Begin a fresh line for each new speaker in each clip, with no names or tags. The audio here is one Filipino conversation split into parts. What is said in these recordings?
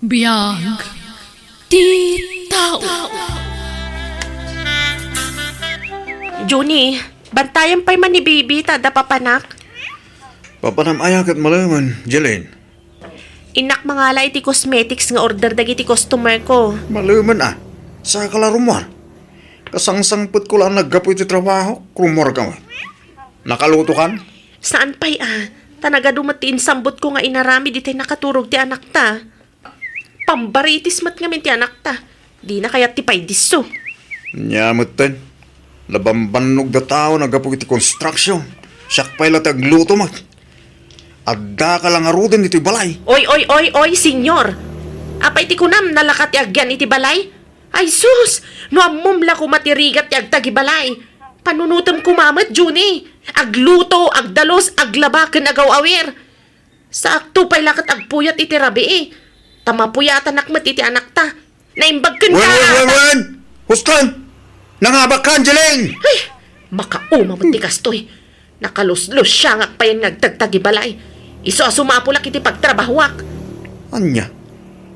Biyag di tao.
Juni, bantayan pa'y man ni baby, tada papanak.
Papanamaya kat malaman, Jelaine.
Inak mangala iti cosmetics nga order dagiti customer ko.
Malaman sa kalarumar. Kasangsangput ko lang naggapo iti trabaho, krumor ka man. Nakaluto kan?
Saan pa'y Tanaga dumatiin sambot ko nga inarami di tayo nakaturog ti anak ta. Pambaritis mat ngamin ti anak ta. Di na kaya ti pa'y diso.
Nyamot ten. Labambanog da tao naggapo iti construction. Siyak pa'y latag luto mat. Adda ka lang aruden iti balay.
Oy, senyor. Apay ti kunam nalakat yagyan iti balay? Ay sus, no amumla ko matirigat yag tagi balay. Panunutam kumamat, Juni. Agluto, agdalos, aglabaken agaw-awir. Sa akto pa'y lakat agpuyat iti rabi Tamapuyatan nakmat iti anak ta. Naimbagken ka!
Wen! Hustan! Nangabak ka, Jelaine!
Ay, makauma mo ti kastoy. Nakaluslos siya nga pa yan nagtagtagi balay. Iso asumapulak iti pagtrabahwak.
Anya?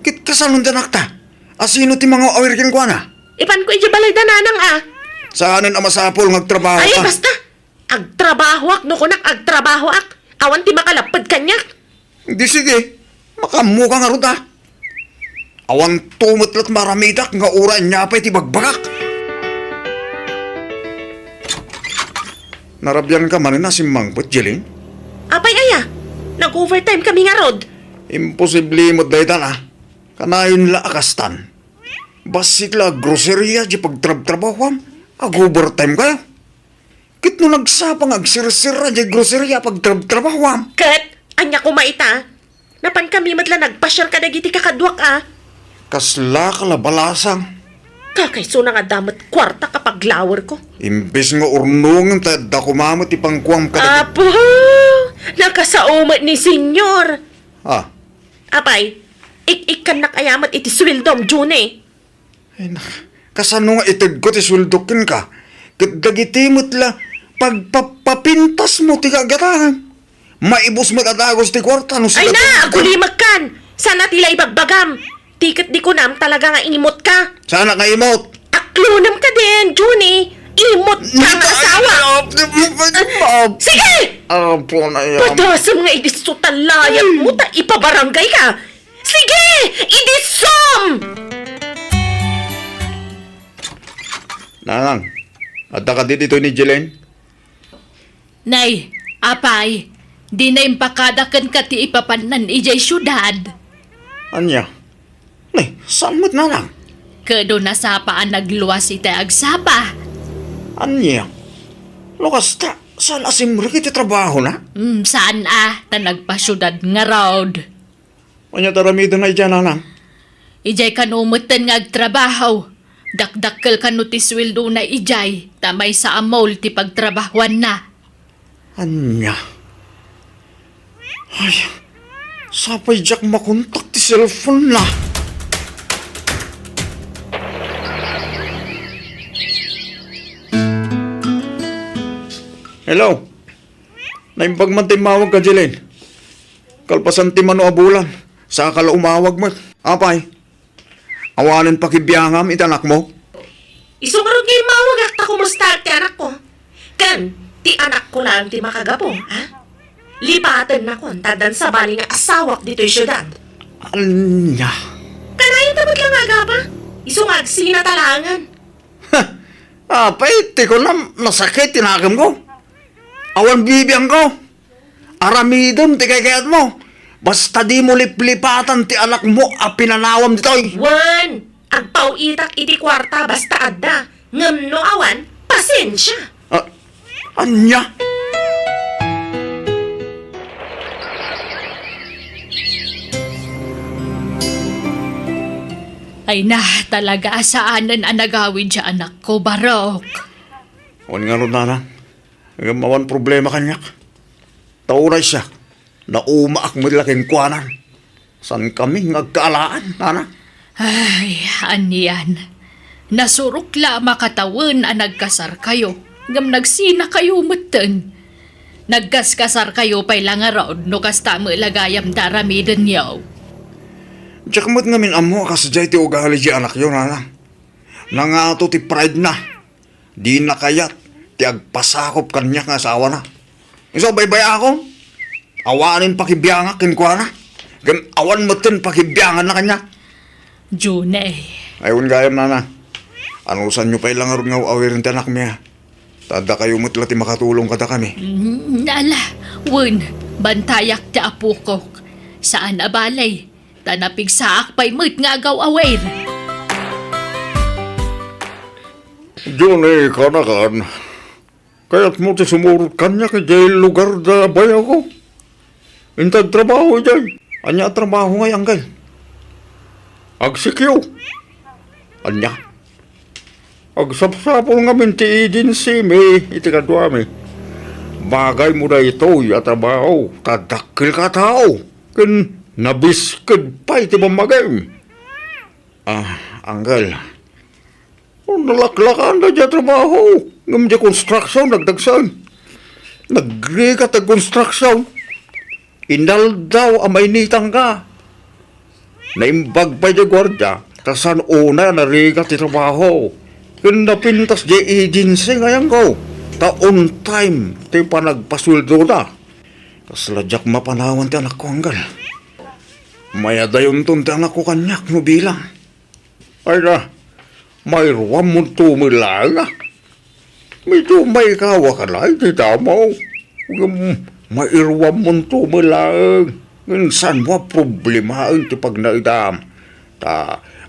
Kit kasalon danak ta? Asino ti mga awirkin ko na?
Ipan ko iti balay dananang
Saanan ang masapol ngagtrabaho
Ay,
ka?
basta. Agtrabahwak no kunak agtrabahwak. Awan ti makalapad kanyak.
Di sige. Makamuka nga ruta. Awan tumutlat maramidak nga ura niya pa iti bagbagak. Narabyan ka man na si Mangpot, Jelaine?
Apay aya, nag-overtime kami nga rod.
Imposible mo daytan Kanayon la akastan. Basit la groceria di pagtrab-trabawam. Ag-overtime kayo. Kit no nagsapang agsira-sira di groceria pagtrab-trabawam.
Kat, anya ko maita. Napan kami matla nagpasyal ka dagiti kakadwak
Kasla ka la balasang.
Kakaiso na nga damat kwarta kapag lower ko.
Imbes nga urnungan tadda kumamot ipangkuam ka.
Apo, nakasaumat ni senyor. Apay, ik-ikan nakayamat iti swildom, June.
Ay na, kasano nga itag ko ti suldukin ka? Dagiti la pagpapintas mo ti kagatahan. Maibos mo tatagos ti kwarta no
Ay na, agulimag kan. Sana tila ibagbagam. Tikat di ko nam talaga nga imot ka.
Sana ka imot.
Aklunam ka din, June. Imot ka nga asawa. Sige!
Apo na yan.
Patasam nga idiso talayat mo ta ipabarangay ka. Sige! Idisom!
Nanang, adda ka dito ni Jelaine?
Nay, apay, di na impakadakan ka ti ipapanan ijay syudad.
Anya? Nay, saan mo't nanang?
Kado na sapaan nagluwas iti agsapa.
Anya? Lukas ta, saan asimre kiti trabaho na?
Saan ta nagpasyudad nga road.
Anya taramido na dyan, nanang?
Ijay kanumutan nga agtrabaho. Dakdakkel ka no ti sweldo na ijay. Tamay sa amol ti pagtrabahuan na.
Anya? Ay, sapay jak makontak ti cellphone na. Hello? Naimbag man timawag ka, Jelaine. Kalpasan ti mano abulan. Sa kala umawag mo. Apay, awanan pakibiyangam itanak mo.
Isungarod ngayon mawag akta kumusta ti anak ko. Kan, ti anak ko lang ti makagapo, Lipatan na ko, tadan sa bali nga asawak dito'y syudad.
Anya?
Kanayin tamat lang aga pa. Isungag sinatalangan.
Apay, ti ko na nasakit tinagam ko. Awan bibiyang ko. Aramidon ti kayat mo. Basta di mo liplipatan ti anak mo a pinanawam ditoy.
Wan, agpaw itak iti kwarta basta adda. Ngam no awan, pasensya.
Anya?
Ay na, talaga asaanan ang nagawin siya anak ko, Barok.
Awan nga ron, nanang. Mawan problema kanyak. Taunay siya. Naumaak mo laking kuanan. San kami ngagkaalaan, nanang?
Ay, aniyan. Nasurok la makatawan ang nagkasar kayo. Ngam nagsina kayo matan. Nagkaskasar kayo pay lang araw no kasta mo lagayam daramidan yaw.
Diyak mo't ngamin amo kasadya ti ugali di anak yun, nanang. Nangato ti pride na. Di na kayat. Ti agpasakop kanya nga asawa na. Iso baybay ako. Awanin pakibiyanga kinkwa na. Gan awan mo tin pakibiyangan na kanya.
Junay.
Ayun gayam nana. Anusan nyo pa ilang arod nga awirin ti anak miya. Tada kayo mo't lati makatulong kada kami.
Nala, wun, bantayak ti apo ko. Saan abalay? Tanapig saak pa'y mo't nga agaw awir.
Johnny, kanakan. Kaya't mo ti sumurot kanya kay jail lugar da bayaw ko. Intag trabaho dyan. Anya trabaho ngay anggal. Agsikyo. Anya. Agsapsapol nga minti agency may itikadwa mi. Bagay mo na ito ya trabaho. Tadakil ka tao. Kin nabiskid pa iti mamagay. Anggal. Nalaklakan na dyan trabaho. Ngam dyan construction, nagdagsan. Nagrigat ang construction. Inal daw amay nitang ka. Naimbag pa dyan gwardya. Tasan una narigat ti trabaho. Kinapintas dyan agency ngayon ko. Taon time ti panagpasuldo na. Kasladyak mapanawan ti anak ko hanggal. Maya dayon ton ti anak ko kanyak mo bilang. Ay na. May ruwam mo tumilang. Medyo may kawa ka na, hindi tamo. May ruwam mo tumilang. Minsan mo problema ang tipag na idam.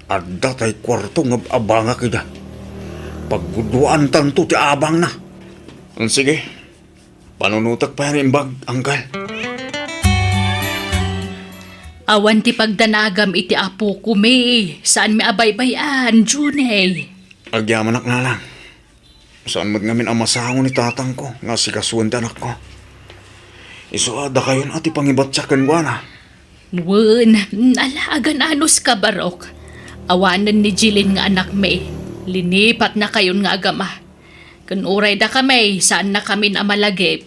Adda tay kwarto ng abanga kita. Pagguduan tanto ti abang na. Sige, panunutak pa yan imbag, anggal.
Awan ti pagdanagam iti apo ko me. Saan mi abaybayan, Junay?
Agyamanak na lang. Saan mo't ngamin ang masango ni tatang ko, nga si kasuan ti anak ko. Isuada kayon at ipangibatsakan ko na.
Wun, alaagan anos ka barok. Awanan ni Jilin nga anak me. Linipat na kayon nga agama. Kanuray da kami, saan na kami na malagip.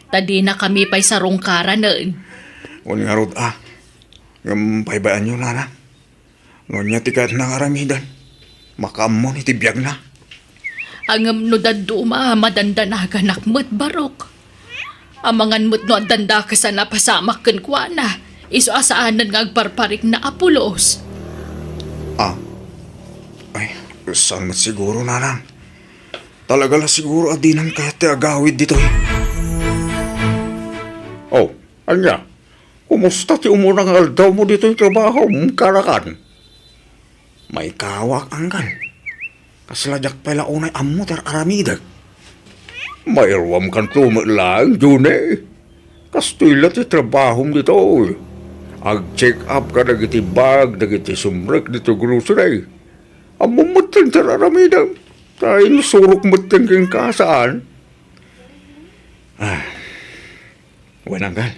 Tadi na kami pa'y sarong kara noon.
Ngun nga rod ngam paybayaan nyo na. Ngun niya tikat ng aramidan. Makamon itibiyag na.
Angam no daduma, madandanagan akmut barok. Amangan mo't no danda ka sa napasamak kan kwa na. Iso asaanan nga agparparik na apulos.
Ay, saan mat siguro na. Talaga la siguro adinan kaya ti agawid dito eh. Oh, anya? Kumusta ti umunang aldaw mo dito yung trabaho mong karakan? May kawak anggal. Kasladyak pala unay amutar aramidag. Mayroam kan tumilang, June. Kastila ti trabaho mo dito. Ag-check up ka nagiti bag, nagiti sumrek dito grocery. Amumutang tararamidag. Tayo surok mutang kang kasaan. Wananggal.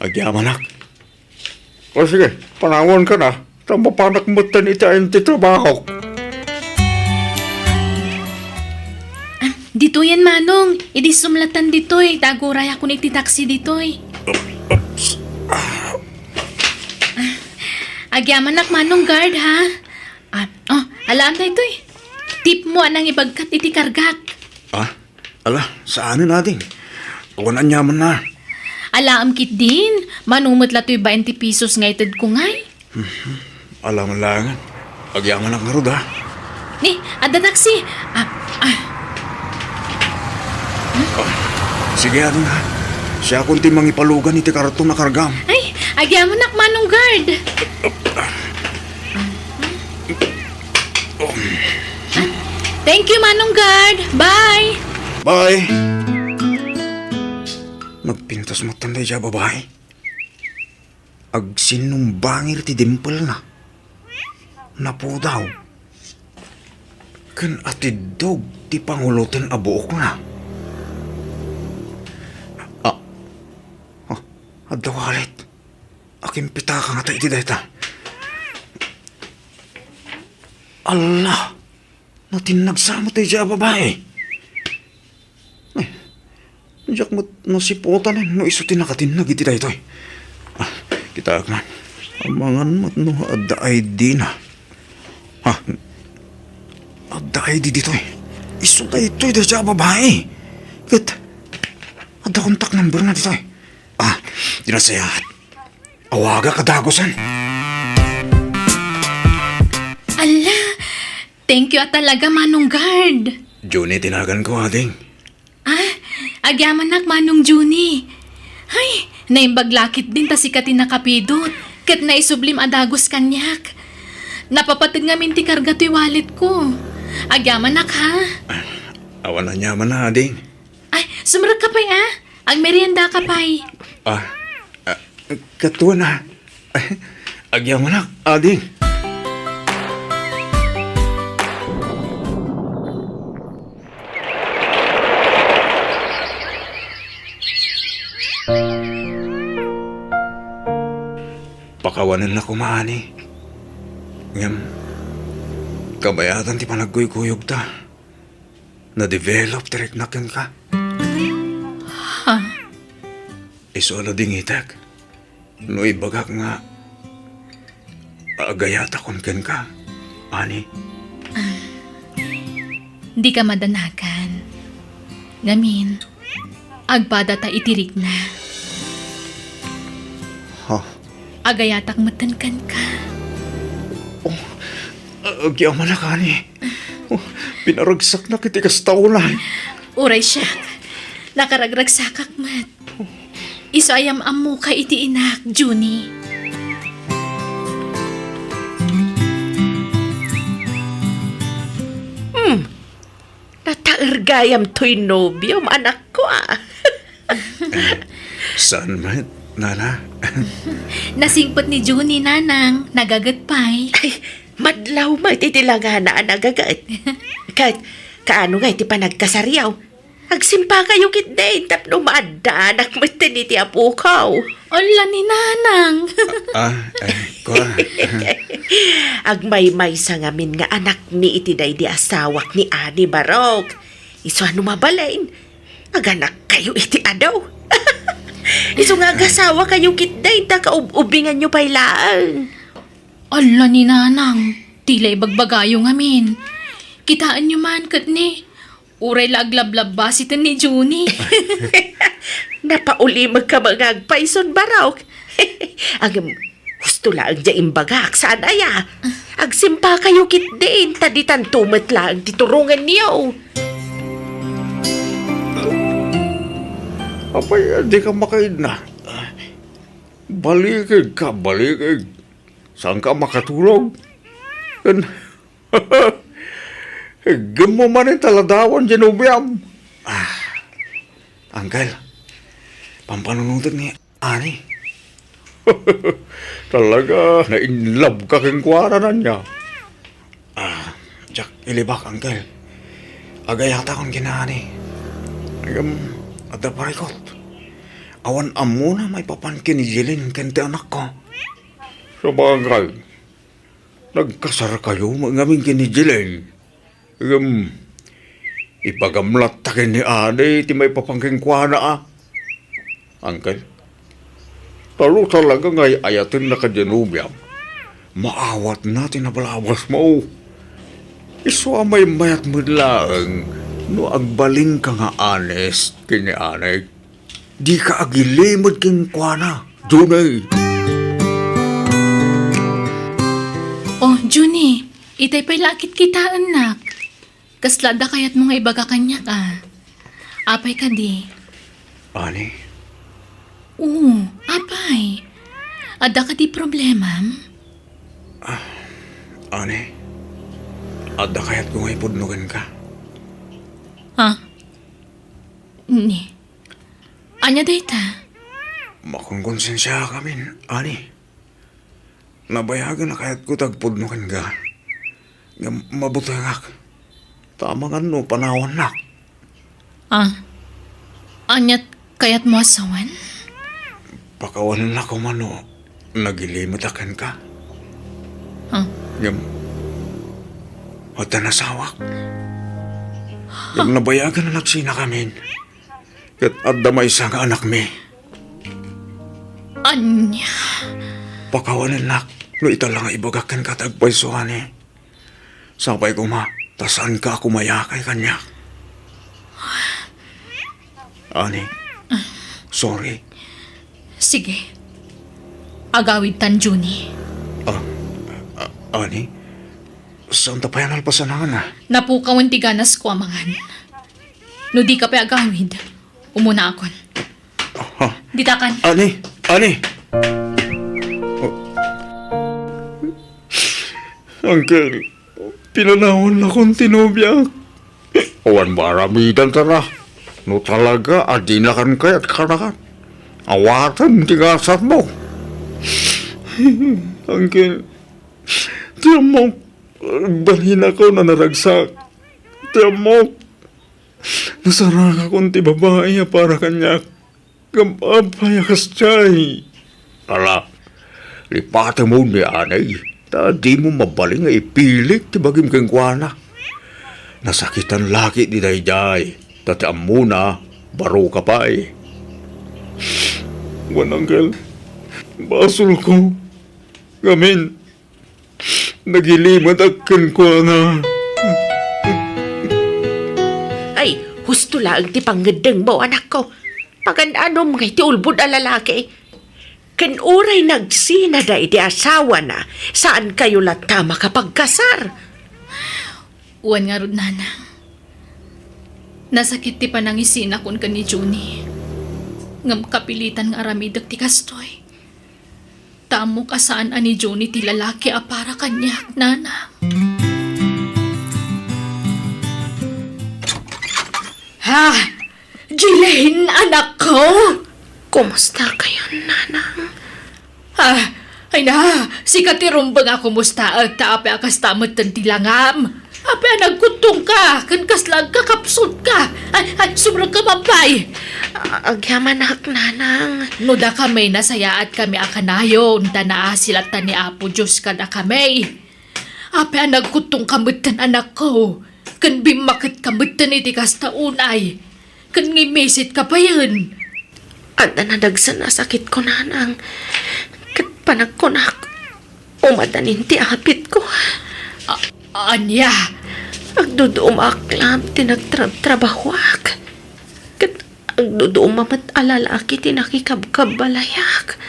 Agyamanak. O sige, panawon ka na. Tama panak mutan itain ti trabaho.
Dito yan, Manong. Idi sumlatan dito'y. Taguray ako ni taxi dito'y. Agyamanak, Manong guard, ha? Alam na ito'y. Tip mo anang ibagkat iti kargak.
Ala, saan natin? Tuwanan yaman na.
Alam kit din. Manumot lato'y 20 pesos ngaitid ko ngay.
Alam lang. Agyaman ang karod, ha?
Ni, ada taxi.
Sige, ano na. Siya kunti mangipalugan iti karton na kargam.
Ay, agyaman Manong guard. Thank you, Manong guard. Bye.
Bye! Nagpintas mo tanday siya, babae. Agsinumbangir ti dimple na. Napo daw. Kan atidog ti pangulutin abuok na. Adawalit. Aking pitaka nga tayo ti dayta. Allah! Natinagsama tayo siya, babae. Ay, diyak mo nasiputan no iso tinakatin na giti dayto. Kita agman. Amangan mat no, adda ay di na. Ha? Adda ay di dito eh. Iso na ito'y da siya babae. Kat, adda kontak number na dito eh. Dinasayahat. Awaga kadagosan.
Ala, thank you talaga, Manong Guard.
Juni, tinagan ko ading.
Agyaman nak, Manong Juni. Ay, naimbaglakit din ta si Katin nakapidot. Kat naisublim adagos kanyak. Napapatid nga minti karga to'y wallet ko. Agyaman nak, ha?
Awan na niya man na ading.
Ay, sumarag ka pa'y, Ang merienda ka pa'y.
Katuwa na. Agyaman na, ading. Pakawanan na kumaani. Ngam, kabayatan ti panagkuyukuyog ta. Na-develop direct na ken ka. Isolo ding itak. No ibagak nga. Agayata kon ken ka. Ani.
Di ka madanakan. Ngamin, agpada ta itirik na. Agayatak matankan ka.
Agyaman na ka ni. Pinaragsak na kitikas taulan.
Uray siya. Nakaragragsakak mat. Iso ayam amu ka iti inak, Juni.
Nataergayam to'y nobyo, anak ko
Saan man, nana?
Nasingpot ni Juni, nanang. Nagagatpay.
Ay, madlaw matitilangan na nagagat. Kahit, kaano nga iti panagkasaryaw. Agsimpa kayo kit day, tapno maadanak mo tiniti apukaw.
Ala ni nanang.
Kwa.
Agmay-may sa ngamin nga anak ni iti day di asawak ni Ani Barok. Iso ano mabalain? Aganak kayo iti adaw. Iso nga agasawa kayo kit day, takaubingan nyo pailaan.
Ala ni nanang. Tila ibagbagayo ngamin. Kitaan nyo man kat ni. Uray laglablab basitan ni Juni.
Napauli magkamangagpaison Barok. Ang gusto lang dya imbagak saan aya. Agsimpa kayo kit din, taditan tumat lang titurungan niyo.
Apay, di ka makaid na. Balikid ka, balikid. Saan ka makatulog? Gamo man yung taladawan, Genubiam. Uncle, pampanunutan ni Ani. Talaga, na-inlove ka keng kwaranan niya. Jack, ilibak, Uncle. Agayata kong ginaani. Ada parikot. Awan amo na may papankin ni Jilin kente anak ko. Sa bagay, nagkasar kayo mangaming kini Jilin. Ipagamlat takin ni Ade, ti may papangking kwa. Uncle, talo talaga ngay ayatin na ka-Genubiam. Maawat natin na balawas mo. Iswa may mayat mo lang, no agbaling ka nga honest kini Ade. Di ka agilimod king kwa na, Junay.
Oh, Juni, itay pa'y lakit kita, anak. Kaslada kayat mo nga ibaga kanya ka. Apay ka di.
Ani?
Oo, apay. Ada ka di problema?
Ani? Ada kayat kung ay pudnugan ka?
Ni. Anya dayta?
Makongkonsensya kami, Ani. Nabayagan na kayat ko tagpudnugan ka. Mabutangak. Tamangan no, panawan na.
Anyat kayat mo asawan?
Pakawanan na ko man no, nagilimutakan ka. Wata nasawak. Nabayagan na nagsina kami. Kat adda may isang anak mi.
Anya?
Pakawanan nak, no italang ibagakan ka tagpaysuhan eh. Sabay ko ma, tasan ka kumayakay kanya. Ani, sorry.
Sige. Agawid tan, Juni.
Ani, saan tapayan alpasanangan na?
Napukawan ti ganas ko amangan. No di ka pa agawid. Umuna akon.
Ha?
Ditakan.
Ani! Uncle, pinanahon na kong tinubyak. Awan maramidan tara. No talaga, adinakan kaya't karakan. Awatan, tigasat mo. Uncle, tiyan mo, balhin ako na naragsak. Tiyan mo, nasarang akong ti babae para kanya. Kampapaya kasyay. Ala, lipate mo ni anay. Di mo mabaling nga ipilik ti bagim keng kuwana. Nasakitan laki di dayjay. Tati amuna, baro ka pa eh. Wananggal, basol ko. Gamin, nagilimat akin ko nga.
Ay, husto lang ti panggedeng mo, anak ko. Pagananom ngay ti ulbod a lalaki. Kan uray nagsina da iti asawa na, saan kayo lata makapagkasar?
Uwan nga rod, nana. Nasakit ti panangisina kon ka ni Juni. Ngam kapilitan nga aramidag ti kastoy. Tamo ka saan ani Juni ti lalaki a para kanya, nana. Ha? Jilin, anak ko?
Kumusta kayo, nanang?
Ay na, si Katirumbang ako musta at taapi akas tamot ng tilangam. Api nagkutong ka, kan kaslang kakapsot ka. Ay, sobrang kamapay.
Agyaman ak, nanang.
Nuda kami nasaya at kami akanayon, tanaa sila ni Apo Diyos ka na kami. Api nagkutong kamutan anak ko. Kan bimakit kamutan iti kasta unay. Kan ngimisit ka pa yun.
Anda na dagsan na sakit ko, nanang. Kat panagkunak, umadanin ti apit ko.
Anya?
Agduduom aklam, tinagtrabahwak. Kat agduduom mamat alalaki, tinakikabkabalayak.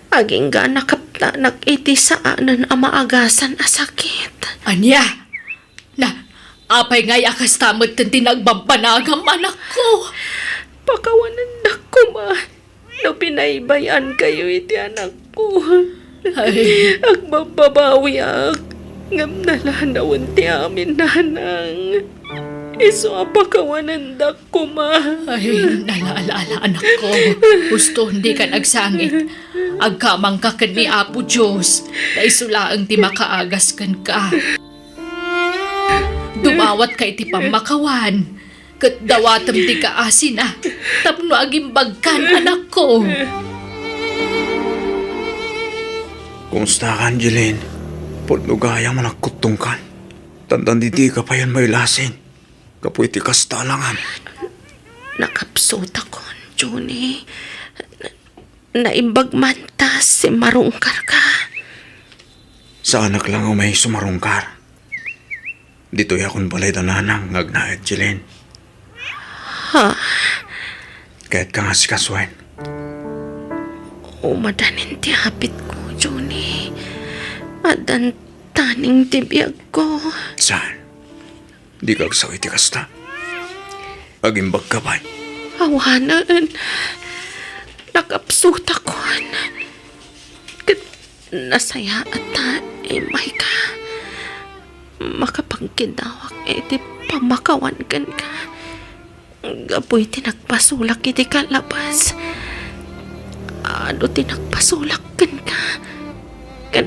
Aging ga nakaptanak iti saanan amaagasan a sakit.
Anya? Apay ngay akas tamot ng tinagbabanagam anak ko.
Pakawanan na ko, ma. No pinaybayan kayo iti anak ko.
Ay.
Agbababawi ak. Ngam nalanawan ti amin, nanang. Iso apakawanan da ko, ma.
Ay, nalaala anak ko. Gusto hindi ka nagsangit. Agkamang ka ni Apo Diyos. Na isulaang ti makaagas kan ka. Dumawat ka iti pamakawan. Kat dawatam ti kaasin ah. Tapno agimbagkan anak ko.
Kumusta ka, Angeline? Pudnugaya mo nakutong kan. Tandan di ka pa yan may lasin. Kapoy ti kastalangan.
Nakapsot ako, Juni. Naimbagmantas si marungkar ka.
Sa anak lang o may sumarungkar. Dito yakon balay dananang ngagnaet, Angeline.
Ha?
Kahit ka nga si Kaswain.
Umadanin ti hapit ko, Juni. Adan taning tibiyag ko.
Saan? Di ka agsaw iti kasta. Agimbag ka ba?
Awanan. Nakapsut ako. Nasaya at imay ka. Makapagkidawak iti pamakawan kan ka. Gapoy tinagpasulak iti kalabas. Ano tinagpasulak kan ka. Kan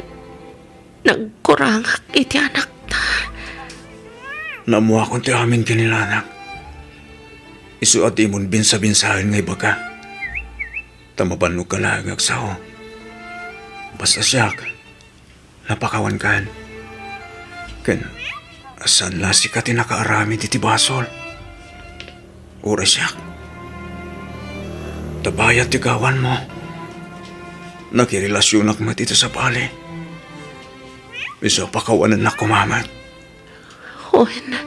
nagkurangak iti anak ta.
Namuha kong ti amin kinilanak. Isu at imon binsa-binsahan ngay baga. Tamabanog ka lang agsaw. Basta siyak. Napakawan kan. Ken, asan la si ka tinakaarami ti basol. Oras siyak. Tabayat ti gawan mo. nakirelasyon ako matito sa bali. Isa pa kawanan na kumamat.
Juan,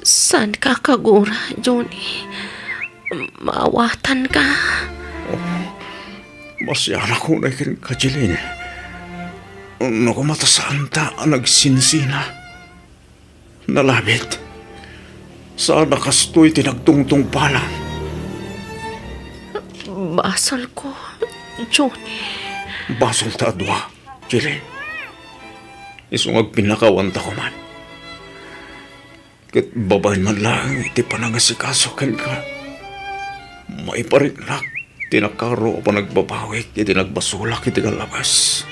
saan ka kagura, Johnny? Maawatan ka.
Masyan ako na kin kajilin. Nakumatasaan ta ang nagsinsina. Nalabit. Saan nakastoy tinagtungtong palang.
Basal ko, Johnny.
Basol ta adwa, Jilin. Isungag pinakawanta ko man. Kat babay man lang iti panangasikaso kan ka. Maiparinlak. Tinakaro pa nagbabawik, iti nagbasulak, iti kalabas.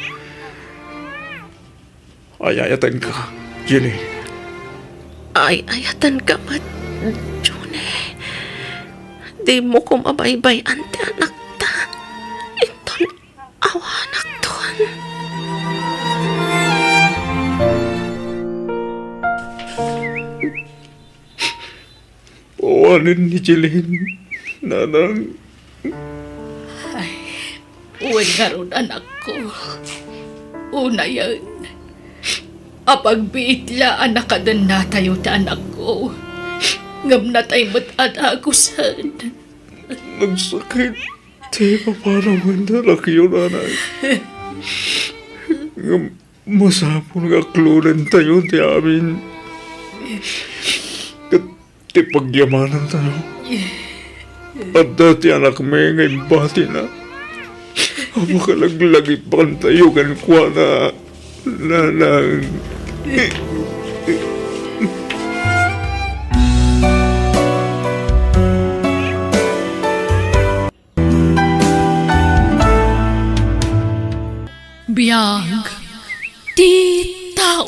Ayayatan ka, Jenny.
Ayatan ka mat, Johnny. Di mo ko mabaybay ante anak ta. Iton awanak ton.
Pawanin ni Jilin, nanang.
Uwin nga ron, anak ko. Una yan. Apagbiitla, anak ka din na tayo ta anak ko. Ngam na tayo mat-adagusan.
Nagsakit. Di pa parang mandalak yun, nanay. Masapon nga klunan tayo, ti amin. Kat ti pagyamanan tayo. At dati anak may ngayon bati na. Apa ka laglagi pa tayo kan kwa na lang.
Biyag. Di tao.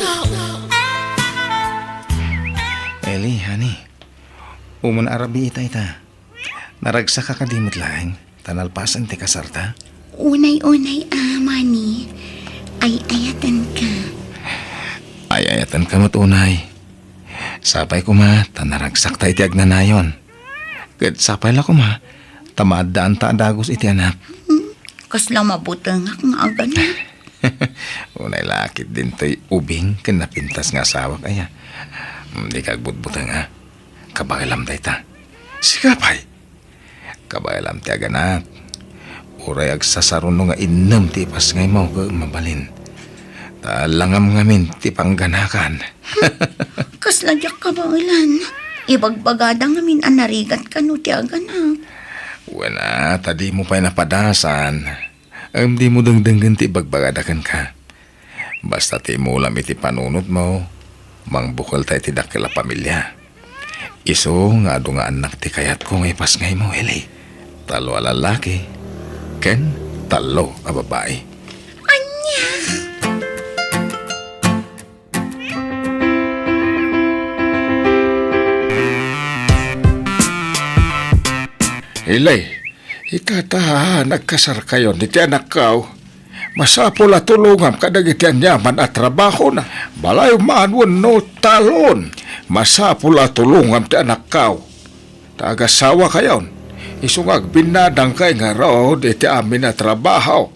Eli, honey. Umun arabi ita. Naragsa ka kadimot lang. Tanalpasan ti kasarta.
Unay-unay, Manny. Ay ayatan ka.
Ay ayatan ka matunay. Sapay ko ma, tanaragsak ta iti agnanayon. Kat sapay la ko ma, tamaddaan ta adagos iti anak.
Kasla mabutangak nga agan.
Unay lakit din to'y ubing ken napintas nga asawa kaya. Di kagbutbutang nga. Kabagilam day ta. Sikapay. Kabagilam ti aganak. Uray agsasaruno nga innem ti pas ngay mo ka mabalin. Talangam ngamin ti pangganakan.
Kasla jak ka ba ilan? Ibagbagada ngamin anarigat ka no ti aganak.
Wala, tadi mo pa'y napadasan. Di mo dengdenggan ti bagbagadakan ka. Basta ti mo ulam iti panunot mo, mangbukal tayo ti dakila pamilya. Iso nga ado nga anak ti kayat ko ngay pas ngay mo, Eli. Talo a lalaki, ken talo a babae.
Anya!
Eli, itata nagkasar kayo ni ti anak kaw. Masapol at tulungam kadag iti anyaman at trabaho na. Balay maanwan no talon. Masapol at tulungam ti anak kaw. Tagasawa kayon. Isungag binadang kay nga raod iti amin na trabaho.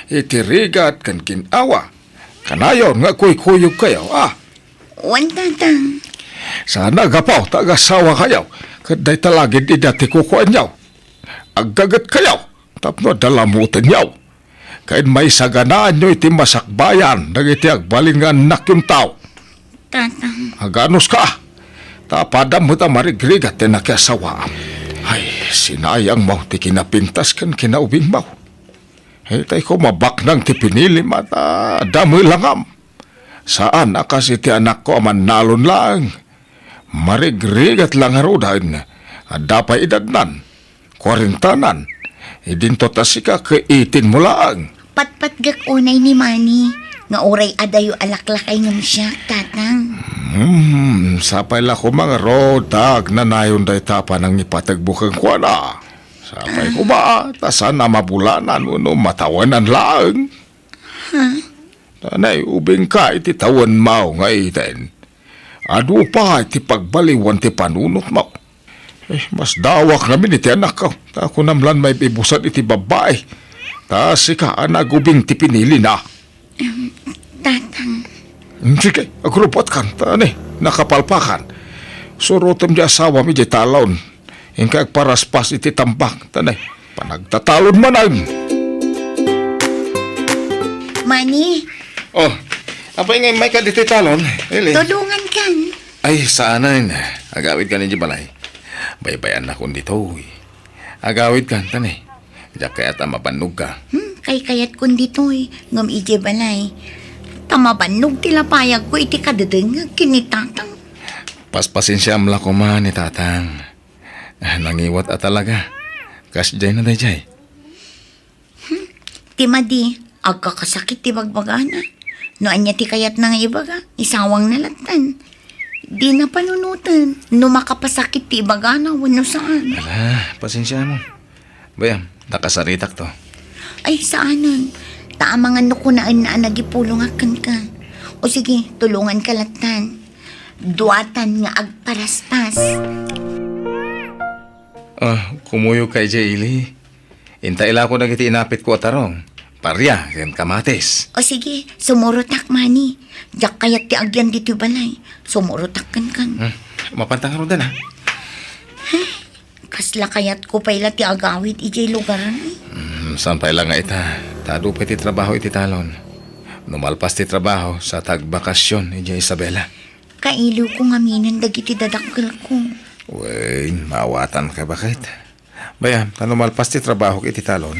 Iti rigat kan kinawa. Kanayon nga kuy-kuyog kayo,
Wantatang.
Sana gapaw tagasawa kayo. Kaday talagid idati kukuan yaw. Agdagat kayo. Tapno dalamutan yaw. Kain may saganaan nyo iti masakbayan. Nagiti agbaling nga anak yung tao.
Tatang.
Haganos ka. Tapadam mo ta marigrigat ti nakiasawaam. Ay, sinayang mo ti kinapintas kan kinaubing mo. Hitay ko mabaknang ti pinili mata dami langam. Saan akas iti anak ko aman nalon lang. Marigrigat lang harudan. Adapay idadnan. Kwarintanan. Idinto tasika kaitin mo lang.
Patpatgak unay ni Manny. Nga oray adayo alaklakay ngam siya, tatang.
Sapay la ko mga rodag na nayon day tapa ng ipatagbukang kwa na. Sapay ko ba, tasan na mabulanan uno matawanan lang. Tanay, ubing ka iti tawan mo nga iten. Ado pa iti pagbaliwan ti panunot mo. Mas dawak namin iti anak ko. Ako namlan may ibusan iti babae. Ta si ka nagubing ti pinili na.
Tatang,
Sige, agrupot kan, tani, nakapalpakan. Surutom di asawa mi di talon. Hingkag paraspas iti tambak, tani, panagtatalon manan.
Mani,
Oh, apa ingay may ka diti talon, Eli?
tulungan kan.
Ay, saanan, agawid ka ni balay. Baybayan na kung dito, agawid ka, tani. Diyak kaya't mapanog ka.
Kay kayat kun dito'y, ngam ije balay. Tamabanog tilapayag ko iti kadadeng kinitatang.
Paspasin siya amla ko man ni tatang. Nangiwat at talaga. Kasjay na dayjay.
Ti madi, agkakasakit ti bagbagana. No anya ti kayat na nga ibaga, isawang nalatan. Di na panunutan, no makapasakit ti ibagana, wano saan.
Ala, pasensya mo. Bayam, nakasaritak to.
Ay, saanan? Taamangan no kunaan na nagipulong akan ka. O sige, tulungan ka latan. Duatan nga agparaspas.
Kumuyo kay Jayli. Intaila ko nagiti inapit ko atarong. Parya, yan kamatis.
O sige, sumurutak mani. Diyak kayat ti agyan dito balay. Sumurutak kan.
Mapantang rodan ha.
Kasla kayat ko pala ti agawid ijay lugaran eh.
Saan pa ilang nga ita? Tado pa iti trabaho iti talon. Numalpas ti trabaho sa tagbakasyon ni Isabela.
Kailiw ko nga minan dagiti dadakkel ko.
Wait, maawatan ka bakit? Bayam, numalpas ti trabaho iti talon.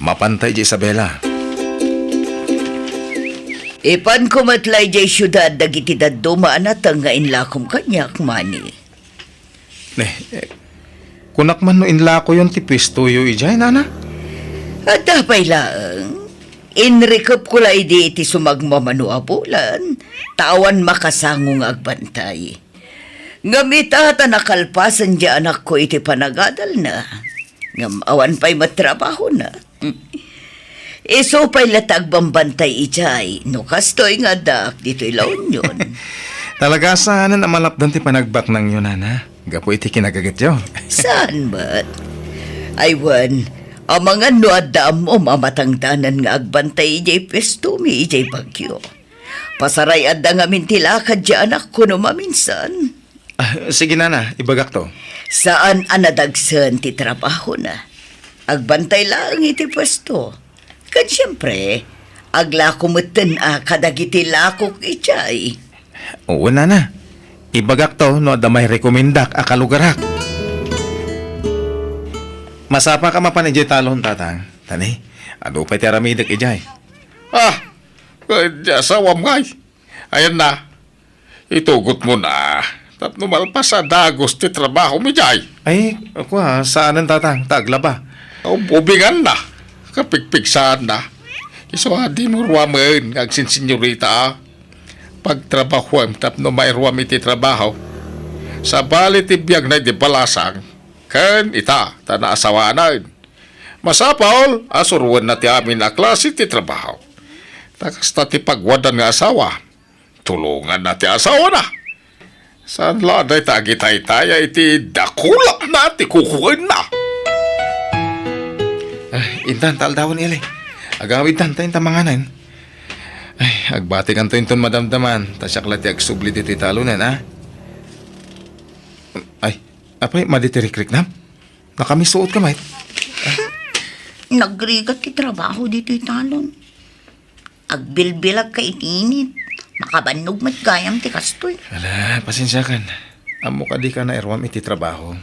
Mapantay di Isabela.
Ipan ko matlay jay syudad dagiti daddumaan at nga inlakom kanyak mani.
Kunak man no inla ko yung tipis tuyo ijay, nana?
At dapay lang, inrikop ko la idi iti sumagmamanuabulan, tawan makasangong agbantay. Ngamit ata nakalpasan di anak ko iti panagadal na, ngam awan pa'y matrabaho na. Iso pa'y latag bambantay ijay, no kastoy nga dak dito'y laon yun.
Talaga sana na malapdan ti panagbak ng yun, nana. Gapo iti kinagagat yo.
Saan ba't? Aywan, ang mga nuadam mo mamatangdanan nga agbantay ijay pestumi ijay bagyo. Pasaray adda nga mintilakad di anak ko no maminsan.
Sige, nana, ibagak to.
Saan anadagsan ti trabaho na? Agbantay lang iti pwesto. Kad siyempre, aglakumuten kadagiti lakok ijay.
Oo, nana. Ibagak to no damay rekomendak akalugarak. Masapa ka mapan ijay talon, tatang. Tani, ano pa ti aramidak ijay? Kaya sawam ngay. Ayan na. Itugot mo na. Tapno malpas sa dagos ti trabaho mi jay. Ay, ako saanan tatang? Taglaba. Ubingan na. Kapigpigsaan na. Iswadi mo ruwaman, agsin senyorita. Pagtrabaho tapno may ruwam iti trabaho. Sa bali ti biyag na di balasang, kan ita, tanaasawanan. Masapol, asurwan na ti amin na klase ti trabaho. Takas na ti pagwadan nga asawa. Tulungan na ti asawa na. Saan laday tagitay-taya iti dakulap na ti kukuin na. Intan, taldawan ili. Agawid tan, tayo tamanganan. Ay, agbati kan to yung madamdaman. Tasyak lati agsubli dito talunan, ha? Ay, apay, maditirik-rik na? Nakamisuot ka, mate.
Nagrigat ti trabaho dito'y talon. Agbilbilag ka itinit. Makabanog mat gayam ti kastoy.
Ala, pasensya kan. Amo ka di ka na erwam iti trabaho.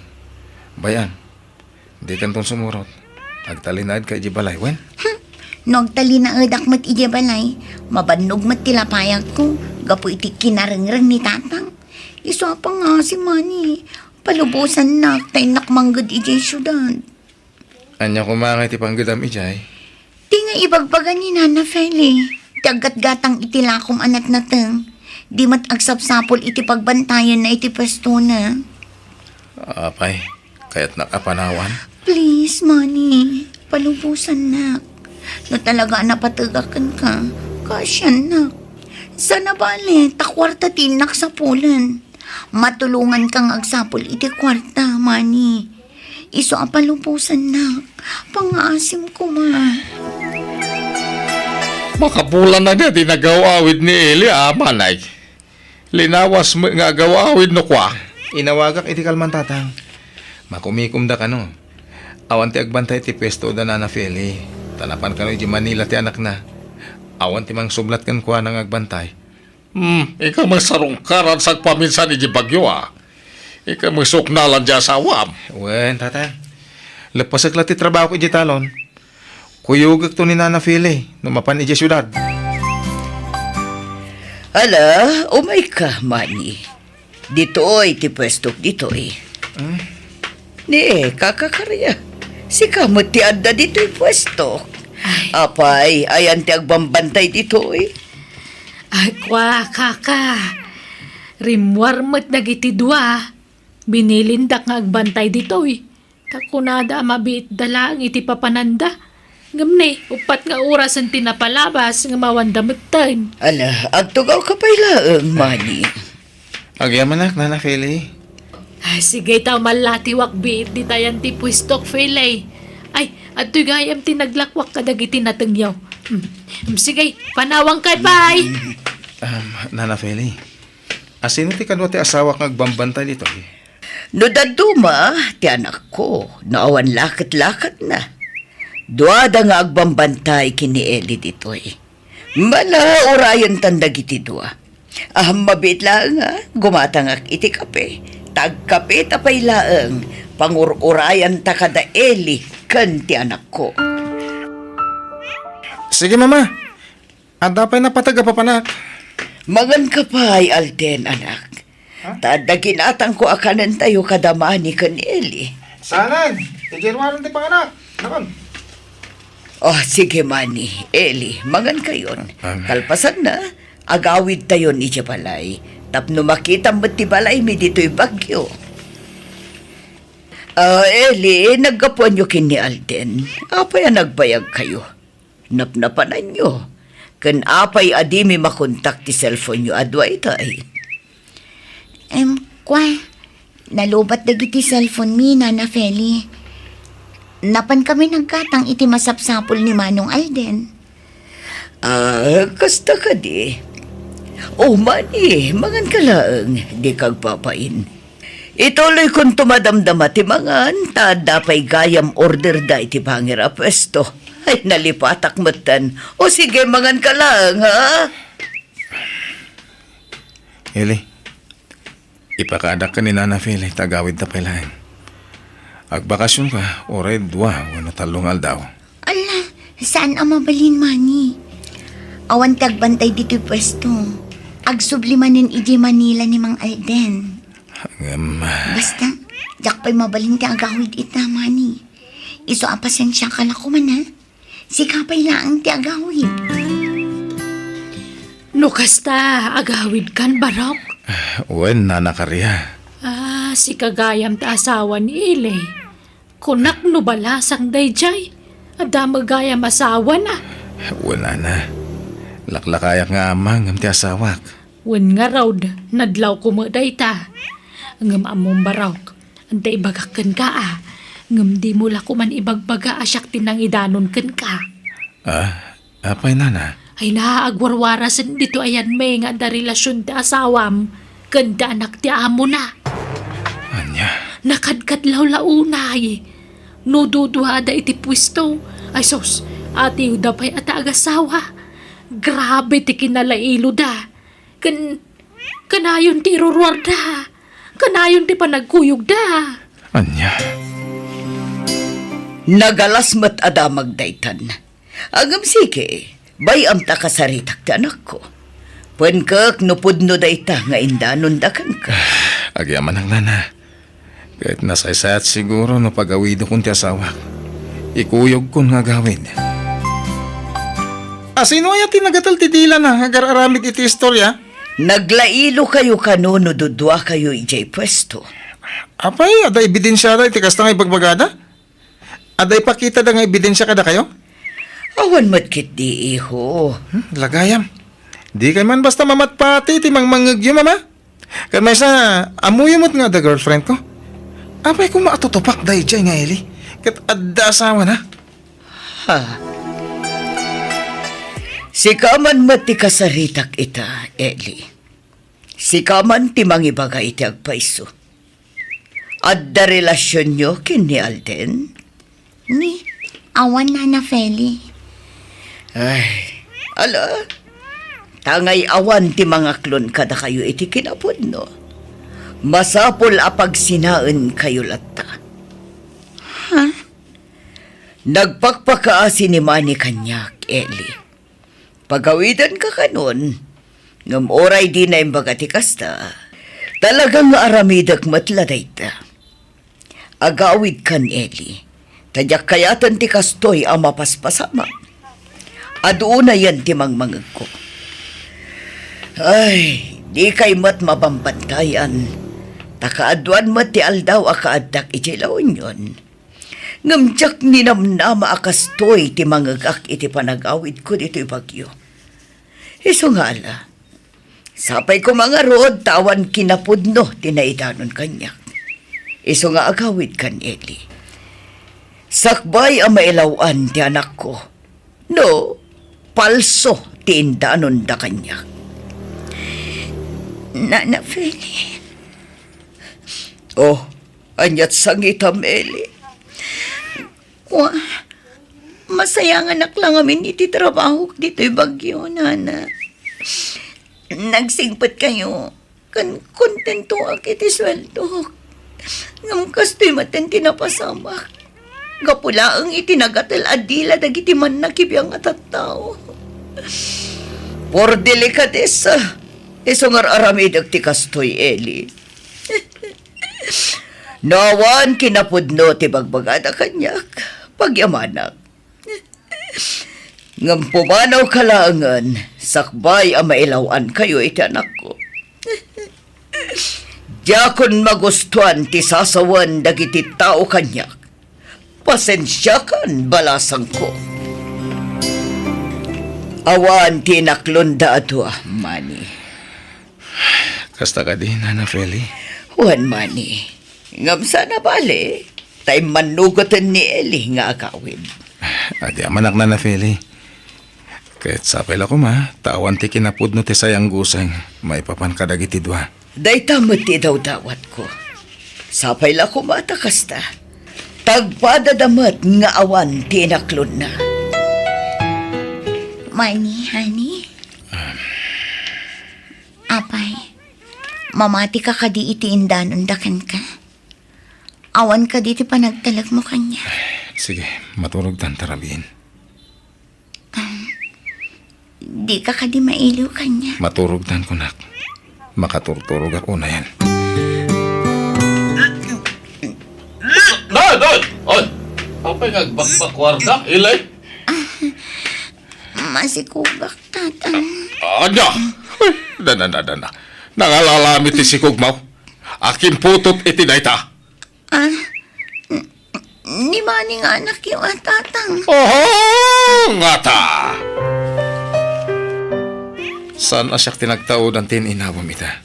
Bayan, di kan tong sumurot. Agtalinad ka ijibalay, wen?
Nagtali na edak mat ijabalay. Mabanog mat tilapayag ko. Gapo iti kinarengreng ni tatang. Iso pa nga si Manny. Palubusan na tay nakmanggad ijay syudad.
Anya kumangay ti panggidam ijay.
Di nga ibagbagan ni Nana Feli. Dagat-gatang itilakom anak nateng. Di mat agsapsapol iti pagbantayan na iti pwesto na.
Apay, kaya't nakapanawan.
Please, Manny. Palubusan na. No talaga napatagakan ka. Kasyan na. Sana bali, takwarta tinak sa pulan. Matulungan kang agsapol iti kwarta, Manny. Iso ang palubusan nak. Pangasim ko ma.
Makapulan na niya, di nagawawid ni Eli, manay. Linawas mo nga gawawid no kwa.
Inawagak iti kalman tatang. Makumikum da kano. Awan ti agbantay ti pwesto da na Feli. Tanapan kano di Manila ti anak na. Awan ti mang sublat kan kwa nang agbantay.
Ikaw masarungkaran sa paminsan ni Bagyo, Ikaw masuknalan dyan sa awam.
Wen, tatang. Lapasag ti trabaho ko iti talon. Kuyugag to ni Nana Feli. Numapan iti syudad.
Ala, umay ka, Manny. Dito'y ti pwesto dito'y. Ni, kakakarya. Si kamot ti adda dito'y pwesto. Apay, ayan ti agbambantay dito'y.
Ay, kwa, kaka. Rimwarmat nagiti dua. Binilindak nga agbantay dito eh. Takunada mabiit dala ang iti papananda. Ngamne, upat nga oras ang tinapalabas nga mawandamagtan.
Ala, agtugaw ka pa'y Manny.
Agyaman Nana Feli.
Ay, sige taw malatiwak biit di tayan ti pwistok filay. Ay, at gayam tinaglakwak kadagiti natengyaw. Sige, panawang kay bye.
Nana Feli. Asino ti kanwa ti asawa kang agbambantay dito?
No daduma, ti anak ko, naawan lakat-lakat na. Duada nga agbambantay kini Eli dito'y. Mala orayan tandag iti dua. Mabit lang nga, gumatangak iti kape. Tagkape tapay laang, pangururayan ta kada Eli, kan ti anak ko.
Sige mama. Ada pa'y napataga papanak.
Magan ka pa'y Alden, anak. Tadagin atang ko akanan tayo kadamani kan Eli.
Sanan, tiginwaran ti panganak. Nakon.
Oh, sige Manny, Eli, mangan kayon. Kalpasan na, agawid tayo ni balay. Tapno makita mo ti balay mi dito'y bagyo. Eli, naggapuan nyo kin ni Alden. Apay nagbayag kayo. Napnapanan nyo. Kan apay adimi makontak ti cellphone nyo adway tay.
Kwa, nalubat dagiti cellphone mi, Nana Feli. Napan kami nagkatang iti masapsapol ni Manong Alden.
Kasta ka di. Oh, Manny, mangan ka lang. Di kag papain. Ituloy kong tumadamdama ti mangan, tadapay gayam order da iti pangira pwesto. Ay, nalipatak matan. O sige, mangan ka lang, ha?
Eli, ipakadak ka ni Nana Feli, tagawid ta pala. Agbakasyon ka, oray dua, wala talungal daw.
Ala, saan ang mabalin, Manny? Awan tagbantay dito'y pwesto. Agsublimanin iji Manila ni Mang Alden. Basta, jak pa'y mabalin ti agawid ita, Manny. Iso apasensya ka na kuman, ha? Sikapay lang ti agawid.
Nukasta, agawid kan barok.
Wen, Nana Karya.
Si kagayam ta asawa ni Eli. Kunak no balasang dayjay. Ada magayam asawa na.
Wala na. Laklakayak nga amang ang ti asawak.
Wen nga raw, nadlaw ko mo dayta. Ngam among barok. Antay ibagakan ka Ngam di mo la ko man ibagbaga asyak tinang idanon kan ka.
Apay Nana?
Ay naaagwarwarasan dito ayan may nga da relasyon ti asawam. Kanda anak ti amo na.
Anya?
Nakadkadlaw launay. No duduhada iti pwisto. Ay sos, ati da pa'y ata agasawa. Grabe ti kinalailo da. Kanayon ti irurwar da. Kanayon ti panagkuyog da.
Anya?
Nagalasmat adamag daytan. Agam sige, bayam ta kasaritak ti anak ko. Pwenkak nupudno dayta nga indanon dakan ka.
Agyaman ang Nana. Kahit nasaysayat siguro no pagawido kong ti asawak. Ikuyog kong nga gawin. Sino ay ati nagatal ti dila na agararamid iti istorya?
Naglailo kayo kano dudwa kayo ijay pwesto.
Apay, ada ebidensya da iti kasta nga ibagbagada? Ada ipakita da nga ebidensya kada kayo?
Awan matkit di iho.
Lagayam. Di kay man basta mamatpati ti mangmangagyo mama. Kaya may sa amuyo mo't nga da girlfriend ko. Apay ko maatutupak dahi dyan nga, Eli. Kat adda asawa na.
Si kaman mati kasaritak ita, Eli. Si kaman ti mangibagay iti agpaiso. Adda relasyon nyo kin ni Alden?
Ni, awan na Feli.
Ay, ala. Tangay awan ti mga klon kada kayo iti kinapod, no? Masapol apag sinaan kayo lata. Nagpakpakaasi ni Manny kanyak, Eli. Pagawidan ka kanon, ngam oray di na imbagati kasta, talagang aramidak matladay ta. Agawid kan, Eli. Tadyak kayatan ti kastoy ang mapaspasama. Adoon na yan ti mangmangag ko. Ay, di kay mat mabambantayan. Takaaduan mat ti aldaw akaadak ijilaon yun. Ngamjak ni namnama akastoy ti mangagak iti panagawid ko dito'y bagyo. Iso nga ala, sapay ko mga rood tawan kinapudno tinaidanon kanyak. Iso nga agawid kan, Eli. Sakbay ang mailawan ti anak ko. No, palso ti indanon da kanyak.
Nana Feli.
Oh, anyat sangitam, Eli.
Wah, masayang anak lang amin iti trabaho dito'y bagyo, Nana. Nagsingpat kayo. Kan kontento ak iti sweldo. Ngam kasto'y maten tinapasamak. Gapula ang itinagatal adila dagiti man nakibiyang atattao.
Por delikadesa, isongar aramidag ti kastoy, Eli. Nawan kinapudno ti bagbagada kanyak, pagyamanak. Ngam pumanaw kalangan, sakbay ang mailawan kayo iti anak ko. Diyakon magustuhan ti sasawan dagiti tao kanyak. Pasensya kan balasang ko. Awan tinaklunda ato, Manny.
Kasta ka din, Nana Feli.
Juan Manny, ngam sana bale, tay manugotan ni Eli nga agawin.
Adi amanak Nana Feli. Kahit sapay la ko ma, tawan ti kinapudno ti sayang gusang, maipapan kadagiti dua.
Day tamot ti daw dawat ko. Sapay la ko matakasta. Tagpadadamat nga awan tinaklon na.
Manny, honey. Apay, mamati ka kadi iti indanon dakan ka. Awan ka diti panagtalag mo kanya.
Sige, maturog tan tarabin.
Di ka kadi mailiw kanya.
Maturog tan ko nak. Makaturturog ako na yan.
Doon! On! Apay nagbakbakwarda, Ilay?
Masikugak, tatang.
Ada! Dana. Nangalalamit ti si Kugmaw. Akin putot iti dayta.
Ni maning anak yung tatang.
Oho! Ngata!
Saan asyak tinagtao dan tin inawam ita?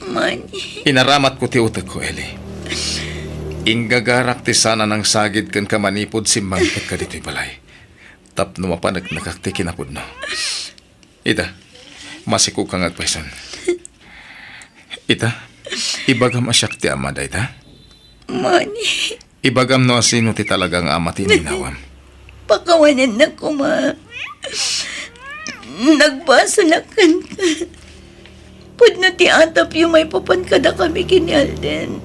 Manny.
Inaramat ko ti utak ko, Eli. Inggagarak ti sana ng sagid kan kamanipod si mangkat ka dito'y balay. Tapno mapanag nakakti kinapod no. Ita, masikog kang agpaisan. Ita, ibagam asyak ti ama da ita?
Manny.
Ibagam no asino ti talagang ama ti ninawam.
Pakawanan na ko, ma. Nagbaso na kan ka. Pud na ti atap yung may papan kada kami kini Alden.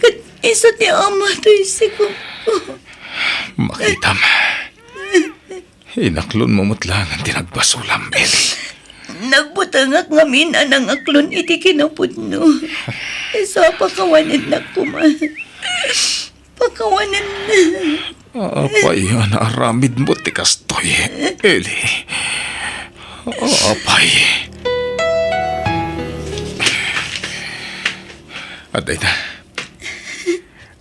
Kat isa ti ama to isikog ko.
Makitam. Inaklon mo mutlangan tinagbasulam, Eli.
Nagbutangak ngamin anang aklon iti kinapudno. Isa pakawanan na ko, ma. Pakawanan na.
Apay, anaaramid mo ti kastoy, Eli. Apay. At ita,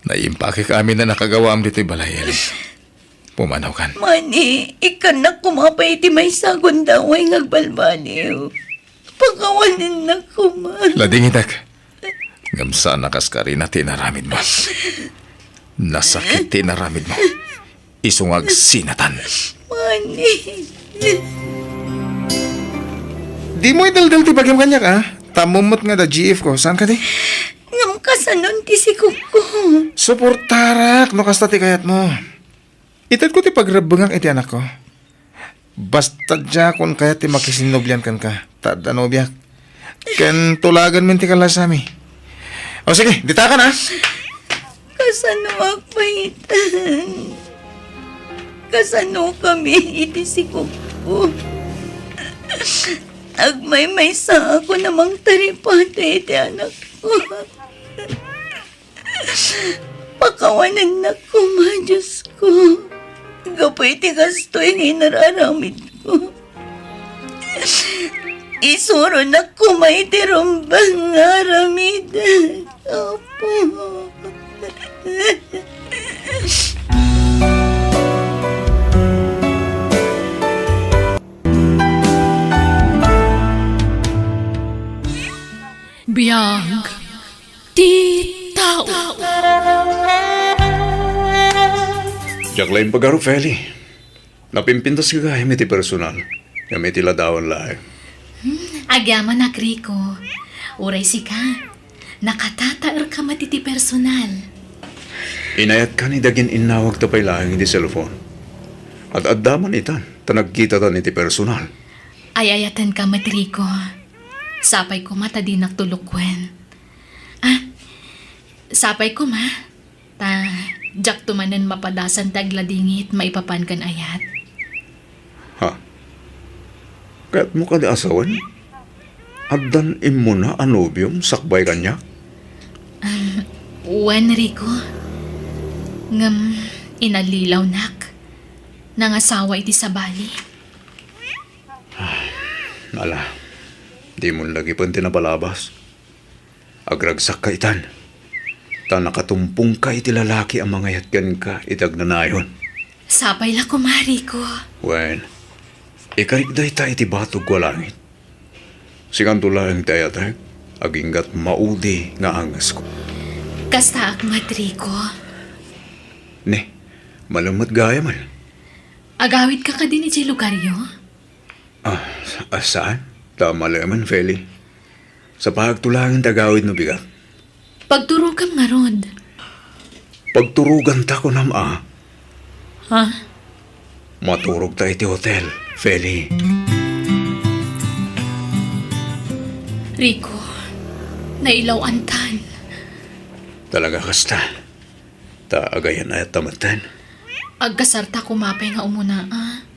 naimpake kami na nakagawa am dito'y balay, Eli. Pumanaw kan.
Manny, ikan na kumapay iti may sagon daw ay ngagbalbaliw. Pakawanan na ko, ma.
Lading itak.
Ngamsa nakas ka rin na tinaramid mo. Nasakit tinaramid mo. Isungag sinatan.
Mani.
Di mo idaldal ti bagyam kanya ka. Tamumot nga da GF ko. Saan ka di?
Ngam kasanon ti si Kuko.
Suportarak, no kasta ti kayat mo. Itad ko ti pagrabangang iti anak ko. Basta dya kung kaya ti makisinobyan kan ka. Tada no biyak. Ken tulagan min ti kalasami. O sige, dita ka na.
Kasano agpahitan. Kasano kami iti si Kuko. Agmay-may sa ako namang taripate iti anak ko. Pakawanan na ko, ma, Diyos ko. Gapoy ti kastoy ng inararamid ko. Isuro na ko may tirumbang aramid. Opo.
Biyag, ti tao.
Diyak lain pagaro, Feli. Napimpintas ka kaya may ti personal. Kaya may tiladawan lahat.
Agyaman na, Rico. Uray si ka. Nakatataar ka matiti personal.
Inayat ka ni Dagin inawag ta pa'y lahing di cellphone. At addaman itan, tanagkita ta ni ti personal.
Ayayatan ka mat, Rico. Sapay ko mata di nagtulukwen. Ah, sapay ko ma. Jak tumanan mapadasan tagladingit maipapan kan ayat.
Ha? Kaya't mo ka di asawan? Addan imo na anubium sakbay kanya?
Wen, Rico. Ngam, inalilaw nak. Nangasawa iti sa bali.
Ala, di mo lagi pang tinabalabas. Agragsak ka itan. Ta nakatumpong ka iti lalaki ang mga yatgan ka itag na nayon.
Sapay la ko, ma, Rico.
Wen, ikarigday ta iti batog ko langit. Sikan tulang tayo tayo, aginggat maudi nga angas ko.
Kasta ak mat, Rico.
Ne, malamat gaya man.
Agawid ka ka din iti lugaryo?
Saan? Tama man, Feli. Sa pagtulangin tagawid no bigat.
Pagturukam nga rod.
Pagturugan ta ko nama,
Ha?
maturog ta iti hotel, Feli.
Rico, nailaw antan.
Talaga kasta. Ta agayan na tamatan.
Agkasarta kumapay nga umuna,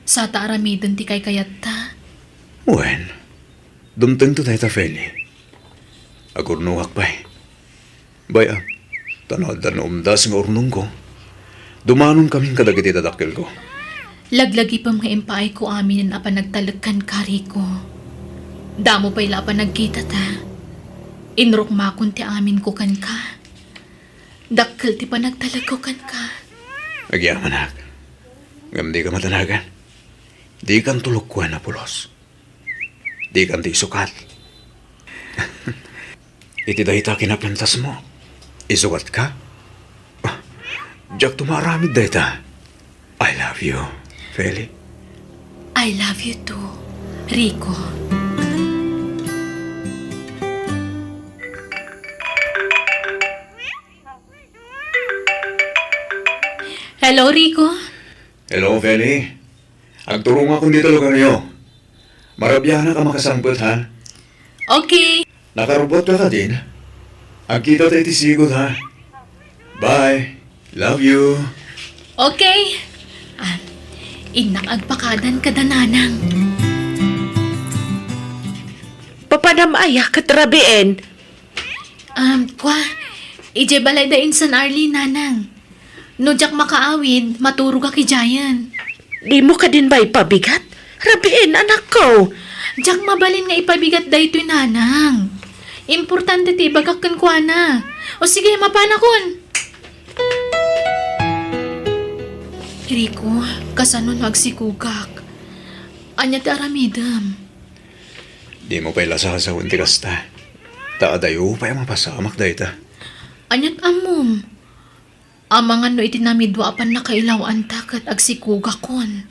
sa taaramidan ti kay kayat ta.
Wen, dumteng to tayo ta, Feli. Agurnuwak pa'y. Baya, tanod na umdas nga urnong ko. Dumanon kaming kadagiti tadakil ko.
Laglagi pa mga impaay ko amin na apanagtalagkan ka, Rico. Damo pa'y lapan nagkita ta. Inrok makon ti amin ko kan ka. Dakkel ti panagtalag ko kan ka.
Agyaman ak. Ngam di ka matanagan. Di kan tulukwan na pulos. Di kan ti sukat. Iti dahita kinapintas mo. Isukat ka? Diyak tumaramid dahita. I love you, Feli.
I love you too, Rico. Hello, Rico.
Hello, Feli. Agturong ako dito lugar niyo. Marabyahan na ka makasangpot, ha?
Okay.
Nakarubot ka din. Agkita tayo tisigod, ha? Bye. Love you.
Okay. Inak agpakadan ka dananang.
Papanamaya katrabien.
Kwa, ije balay da insan Arlie nanang. No jak makaawid, maturog ka kay Giant.
Di mo ka din ba ipabigat? Rabien, anak ko.
Jak mabalin nga ipabigat da ito'y nanang. Importante ti bagakan kwa na. O sige, mapanakon. Rico, kasanon magsikugak. Anya ti aramidam.
Di mo pa'y lasasawan ti kasta. Taadayo pa yung mapasamak dahi ta.
Anyat amom. Amang ano iti namidwa apan na kailaw antakat agsikuga kon.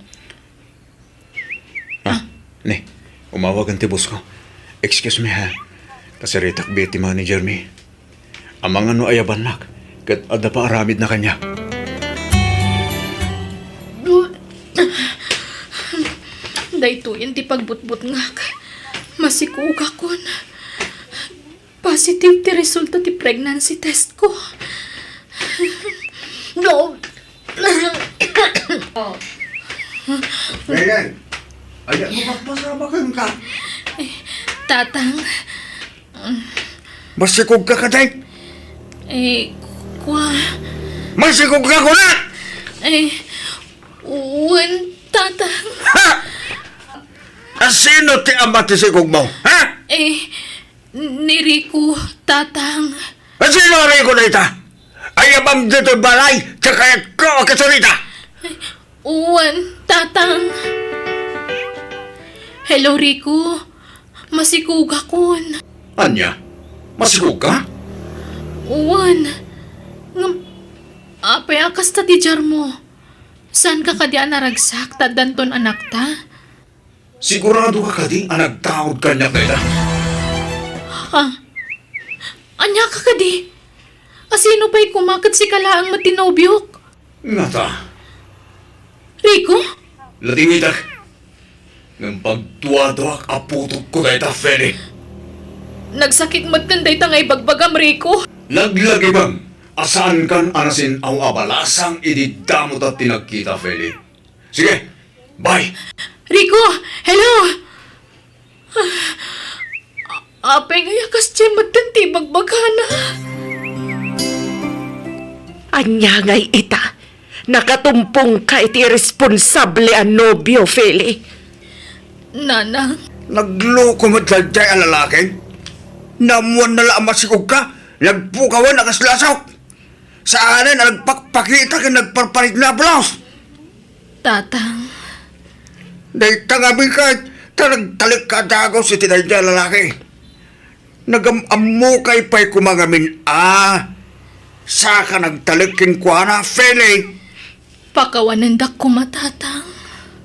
Ne, umawag ang tibos ko. Excuse me ha. Kasaritak beti manager mi. Amang ano ayaban nak. Kat ada pa aramid na kanya.
Dayto yan ti pagbutbut nga. Masikuga kon. Positive ti resulta ti pregnancy test ko. No.
Ayan. Ayan mo magpasamakan ka.
Tatang,
Masikog ka katay.
kwa,
Masikog ka ko na!
uwan, tatang,
Ha! Asino ti ama ti sikog mo? Ha?
niriku, tatang,
Asino rin ko na ita? Ayabam dito balay, tsaka ko kasurita.
uwan, tatang. Hello, Rico. Masikuga kon.
Anya? Masikog ka?
Uwan. Apay akas ta ti jar mo. Saan ka kadi naragsak tadanton anak ta?
Sigurado ka kadi ang nagtawad ka niya kaya.
Ha? Anya ka kadi? Asino pa'y kumakat si kalaang matinobyok?
Nga ta,
Rico?
latingitak. Ng pagtuwa-tuwak aputok ko kay ta, Feli.
Nagsakit matkanday ta ngay bagbagam, Rico.
Laglagi bang asaan kan anasin ang abalasang ididamot at tinagkita, Feli? Sige, bye!
Rico! Hello! Apay nga yakas tiyan matkanti bagbagana.
Anya ngay ita. Nakatumpong ka iti responsable ang nobyo, Feli.
Nanang,
Nagloko mo tadyay ang lalaki? Namuan na lang masikog ka? Nagpukawan na kaslasok? Sa anin na nagpakpakita ka nagparparit na blouse?
tatang,
Dahil tangabi ka, nagtalik ka dagaw si tinadya lalaki. Nagamamukay pa'y kumangamin, saka nagtalikin kwa na, Feli.
pakawanandak ko matatang.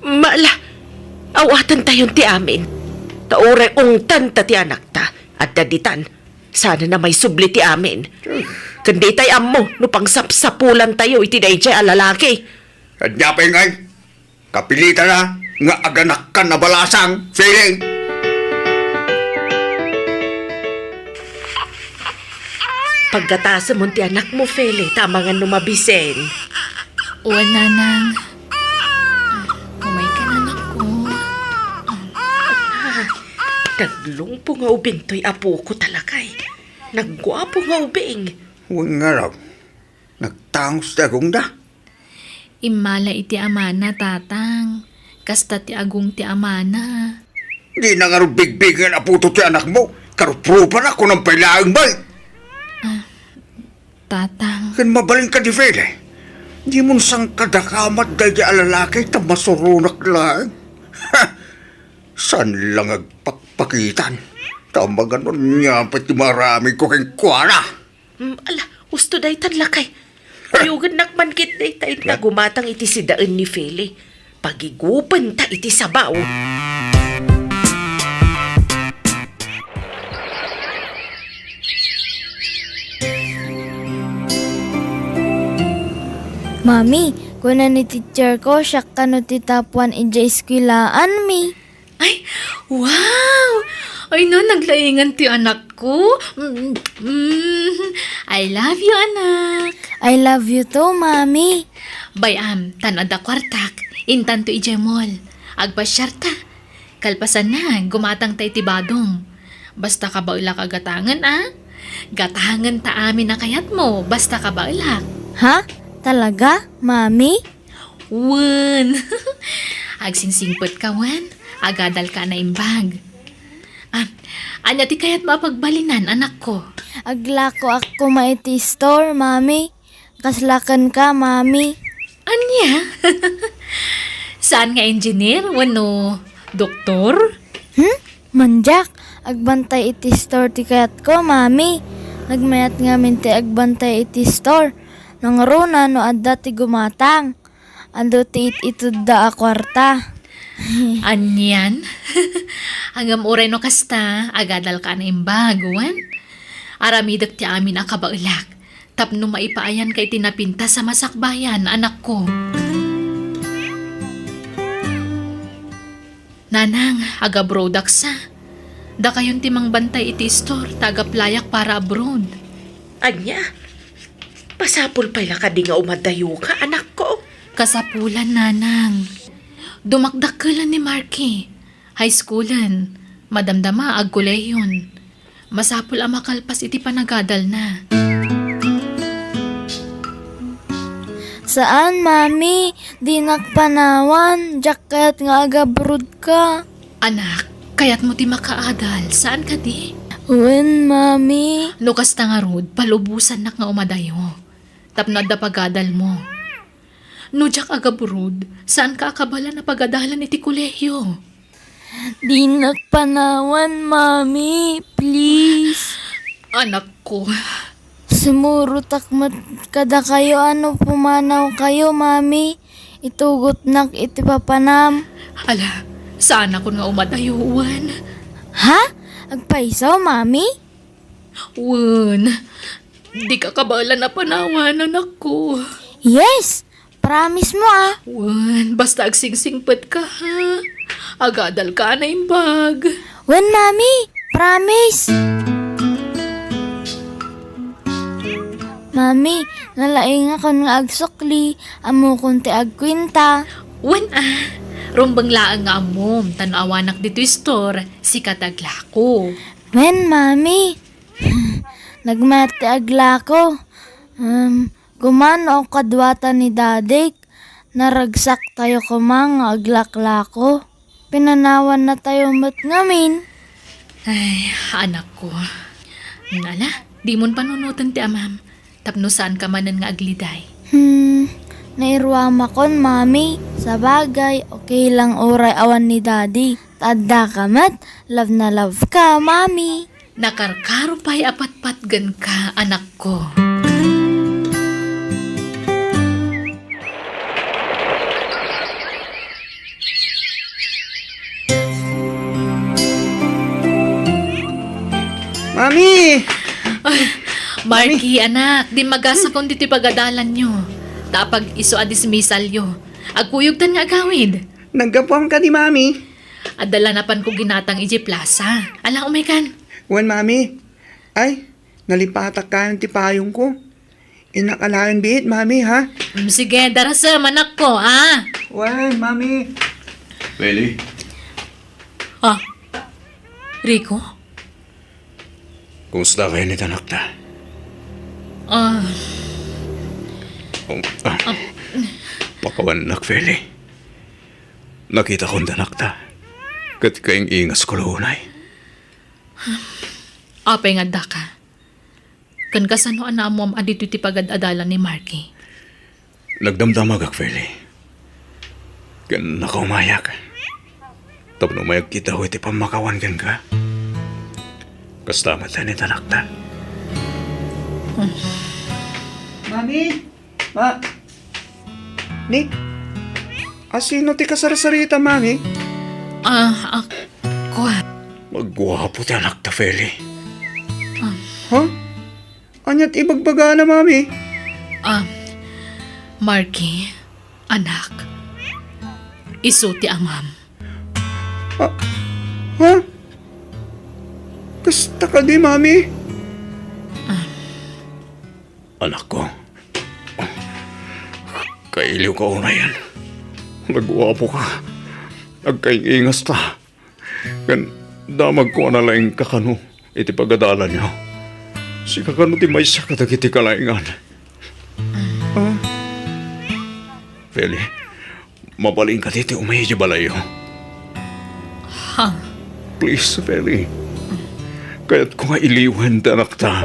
Mala, awatan tayon ti amin. Taure ungtan ta ti anak ta. At daditan, sana na may subli ti amin. Kundi tay ammo, no pang sapsapulan tayo iti dayjay a lalaki.
Kanya pa ngay, kapilita na, nga aganak ka na balasang, Feli.
Pagkatasa mo ti anak mo, Feli, tama nga numabisen.
Uwan, nanang. Umay ka, nanak ko.
Naglungpo nga ubing to'y apo ko talakay. Naggwapo nga ubing.
Huwag nga raw, nagtangos na kong da.
Imala iti amana, tatang. Kasta ti agong ti amana.
Di na nga rin big-bigan na puto ti anak mo. Karuprupan ako ng pailaang bay.
Tatang,
Kan mabaling ka di Feli. Di mo sang kadakamat dahil ang lalaki ta masurunak lang. Ha! San lang agpakpakitan? Tama ganon niya pati marami ko keng kuwana.
Ala, gusto day tan lakay. Ayugan nakmankit day tayo na gumatang iti si daan ni Feli. Pagigupan ta iti sabaw.
Mami, kunan ni teacher ko, siya ka no ti top 1 ija eskwilaan mi.
ay, wow! Ay no, naglaingan ti anak ko. I love you, anak.
I love you too, mami.
Bayam, tanada kwartak. Intan to ijemol. Agpasyarta. Kalpasan na, gumatang tay tibadong. Basta ka ba ulak agatangan, Gatangan ta amin na kayat mo, basta ka ba ulak.
Ha? Talaga, mami?
Wan! Agsingsingpot ka, Wan. Agadal ka na imbag. Anya ti kayat mapagbalinan, anak ko.
Aglako ako maiti store, mami. Kaslakan ka, mami.
Anya? Saan nga engineer? Wano, doktor?
Manjak, agbantay iti store ti kayat ko, mami. Nagmayat nga ti agbantay iti store. Nang runa no adda ti gumatang. Ando ti itudda a kwarta.
Anyan? Hanggang uray no kasta, agadal ka na imbaguan. Aramidak ti amin ang kabaulak. Tapno maipaayan kay tinapinta sa masakbayan, anak ko. Nanang, aga brodak sa. Da kayon timang bantay iti store, taga playak para abroad.
Anya? Pasapul pala ka di nga umadayo ka, anak ko.
Kasapulan, nanang. Dumakdakkelan ni Marky. High schoolan. Madamdama, agkuleyon. Masapul ang makalpas iti panagadal na.
Saan, mami? Di nakpanawan. Jacket nga agabrod ka.
Anak, kayat mo ti makaadal. Saan ka di?
Wen, mami?
Lukas na nga rod, palubusan nak nga umadayo. Tapnad da pagadal mo. No jak agaburod, saan ka akabala na pagadalan iti kolehiyo?
Di nakpanawan, mami. Please.
Anak ko,
Sumuro takmat kada kayo ano pumanaw kayo, mami. Itugot nak iti papanam.
ala, saan ako nga umadayuan?
Ha? Agpaisaw, mami?
Wen, di ka kabala na panawan, anak ko.
Yes! Promise mo ah.
Wen, basta agsingsingpet ka ha. Agadal ka na imbag.
When, mami? Promise! Mami, nalaing ako nga agsukli. Amo kunti agkwinta.
Wen rumbang laang nga amom, tanawanak dito store, si katagla ko.
When, mami? Nagmati agla ko. Gumano ang kadwata ni dadik. Naragsak tayo kumang aglakla ko. Pinanawan na tayo mat ngamin.
Ay, anak ko. Nala, di mon panunutan ti amam. Tapno saan ka manan nga agliday.
Nairwama kon, mami. Sa bagay, okay lang oray awan ni daddy. Tadda ka mat, love na love ka, mami.
Nakarkaro pa'y apat-patgan ka, anak ko.
Mami!
Marky, anak, di magasa kon diti pagadalan nyo. Tapag iso a dismissal yo. Agkuyog nga agawid.
Nagkapam ka di mami.
Adala na pan ko ginatang iji plaza. Ala, umekan.
Wan mami. Ay, nalipatak ka ng tipayong ko. Inakalayan bihit mami ha.
Sige, darasam, anak ko, ha?
Wan mami.
Feli,
Ah, Rico?
Kumusta kayo ni tanak ta? Pakawanak, Feli. Nakita kong tanak ta. Kat kayong ingas ko lunay.
Apay nga da ka. Kan kasano na mo am adito ti pagad-adalan ni Marky.
Nagdamdamag ak, Feli. Kan nakaumayak. Tapno mayag kita ho iti pamakawan kan ka. Kastamat ni tanak ta. Mami! Ni? Asino ti kasarsarita, mami?
Ako.
Magwapo ti anak ta, Feli. Ha? Anyat ibagbaga na, mami?
Marky, anak. Isuti amam.
Ha? Kasta ka di, mami? Anak ko. Kailiw ka una yan. Nagwapo ka. Nagkaingas ta. Kan damag ko na lang kakano. Iti pagadalan niyo. Si kakano ti may sakit iti kalaingan. Feli, mabaling ka titi umayi di balayo.
Ha?
Please, Feli. Kaya't ko nga iliwan tanak ta.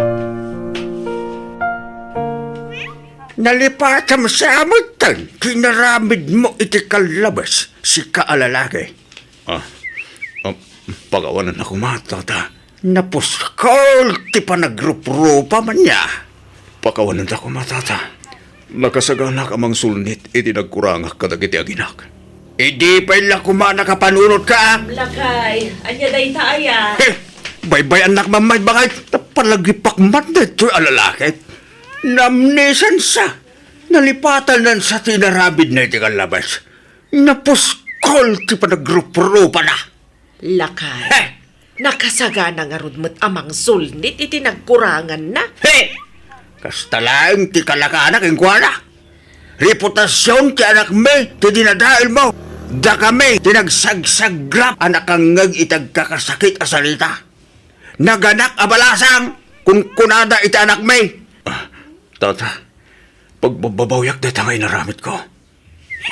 Nalipatan mo sa amutan. Kinaramid mo iti kalabas si kaalalaki. Pagawanan ako matata. Napuskol, ti pa nagrup-rupa man niya. Pagawanan ako matata. Nakasagana ka mang sulnit, iti nagkurangak kadagiti aginak. Idi pa ila kuma nakapanunod ka.
Lakay, anya day taaya.
Baybay anak mamay bakit napalagipak man dito alalakit. Namnesan sa. Nalipatan nan sa tinarabid na iti kalabas. Napuskol, ti pa nagrup-rupa na.
Lakay, nakasagana nga rudmat amang sulnit iti nagkurangan na.
Hey! Kastalaang ti kalakanak ang kuwana. Reputasyon ti anak me, ti dinadail mo. Da kami, tinagsagsaggrap anak ang ngag itagkakasakit a salita. Naganak abalasang kung kunada iti anak me. Tata, pagbabawyak na tangay naramit ko.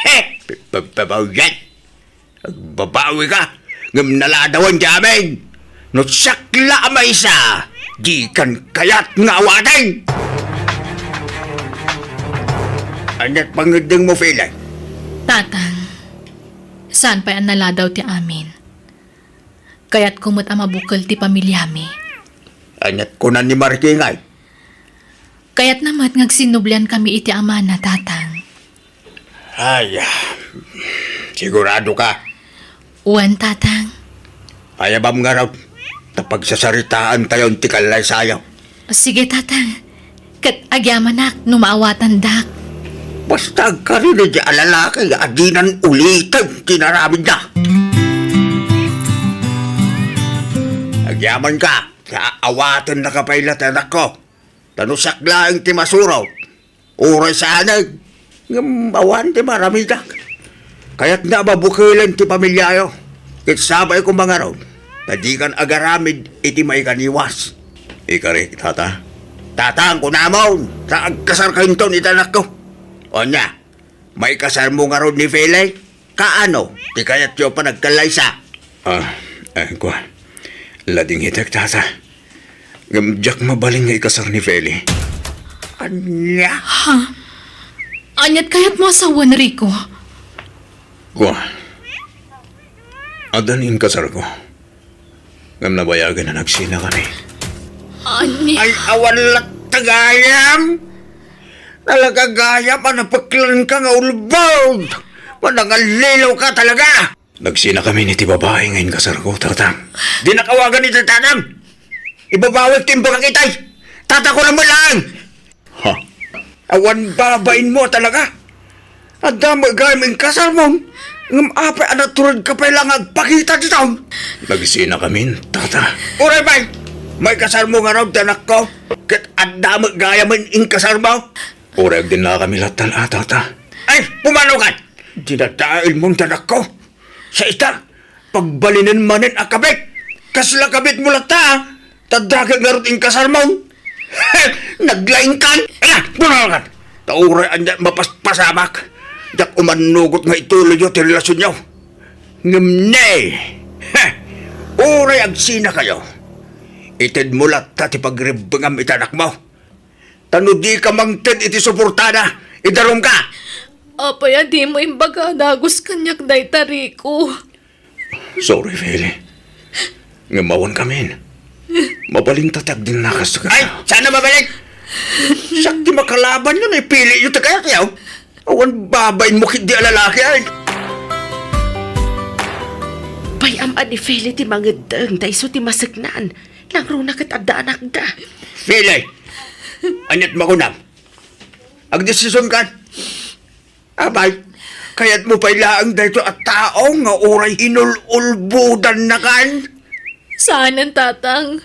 He! Pagbabawyak? Agbabawi ka, ngam naladawan di amin. No sakla ama isa, di kan kayat nga awatin. Anyat pangudeng mo, Philay.
Tatang, saan pa ang naladaw ti amin? Kaya't kumot ang mabukal ti pamilyami.
Anyat ko na ni Marikingay.
Kaya't namat ngagsinublian kami iti ama na tatang.
Ay, sigurado ka.
Uwan tatang.
Ayabam nga raw, tapagsasaritaan tayo ti kalay sayaw.
Sige tatang. Kat agyamanak, numaawatan dak.
Basta ka rin na di alalaki, adinan ulitan, tinarabid na. Agyaman ka, kaawatan na kapailatan ako. Tanusak lang ti masuraw. Uray sa anag, awan ti maramidak. Kaya't na mabukilan ti pamilyayo. Kitsabay ko mga raw, na di kan agaramid iti may kaniwas. Ikari, tata. Tatang ko namon, sa agkasar kainton itanak ko. O niya, may kasar mo nga ron ni Fele? Kaano? Di kaya't yung pa nagkalaysa. Ko. Lading hitak, tata. Gamjak mabaling nga ikasar ni Fele. Anya?
Anyat kaya't mo asawan, Rico.
Ko. Adanin kasar ko. Ngam nabayagan na nagsina kami.
Anya?
Ay, awan lat tagayam! Talaga gaya pa napaklan ka nga ulbog! Panangalilaw ka talaga! Nagsina kami ni ti babae ngayon kasar ko, tatang. Di nakawagan ni tatanang! Ibabawag timbo ka kitay! Tata ko naman lang! Ha? Awan babain mo talaga! Adama gaming kasar mo! Ngam apay anak turod ka pa lang agpakita dito! Nagsina kami, tata. Uray bay! May kasar mo nga raw, tanak ko! Kat adama gaya man ing kasar mo! Urag din na kami latan tata. Ay, pumano ka! Dinadail mong tanak ko. Sa ita, pagbalinan manin akabit. Kasla kabit mo lata, tadagan nga rin kasar mo. Naglaing ka! Ay, pumano ka! Tauray anya mapaspasamak. Dak umanugot nga ituloy yung relasyon nyo. Ngamnay! Uray agsina kayo. Itid mo lata ti pagribangam itanak mo. Tano di ka mangted iti suportada, idarom ka!
Apay, di mo imbaga dagos kanyak day Rico.
Sorry, Feli. Ngamawan kami. Mabaling tatag din nakas ka. Ay, sana mabalik! Sakti makalaban yun, pili yun kaya kayaw. Awan babain mo kit di alalaki ay.
Payam ni Feli ti mangedeng, daiso ti masagnan. Langro na kat adda anak da.
Feli! Anyat makunam. Agdesisyon kan. Abay, kaya't mo pa ilaang dito at tao nga oray inululbudan na kan.
Saan ang tatang?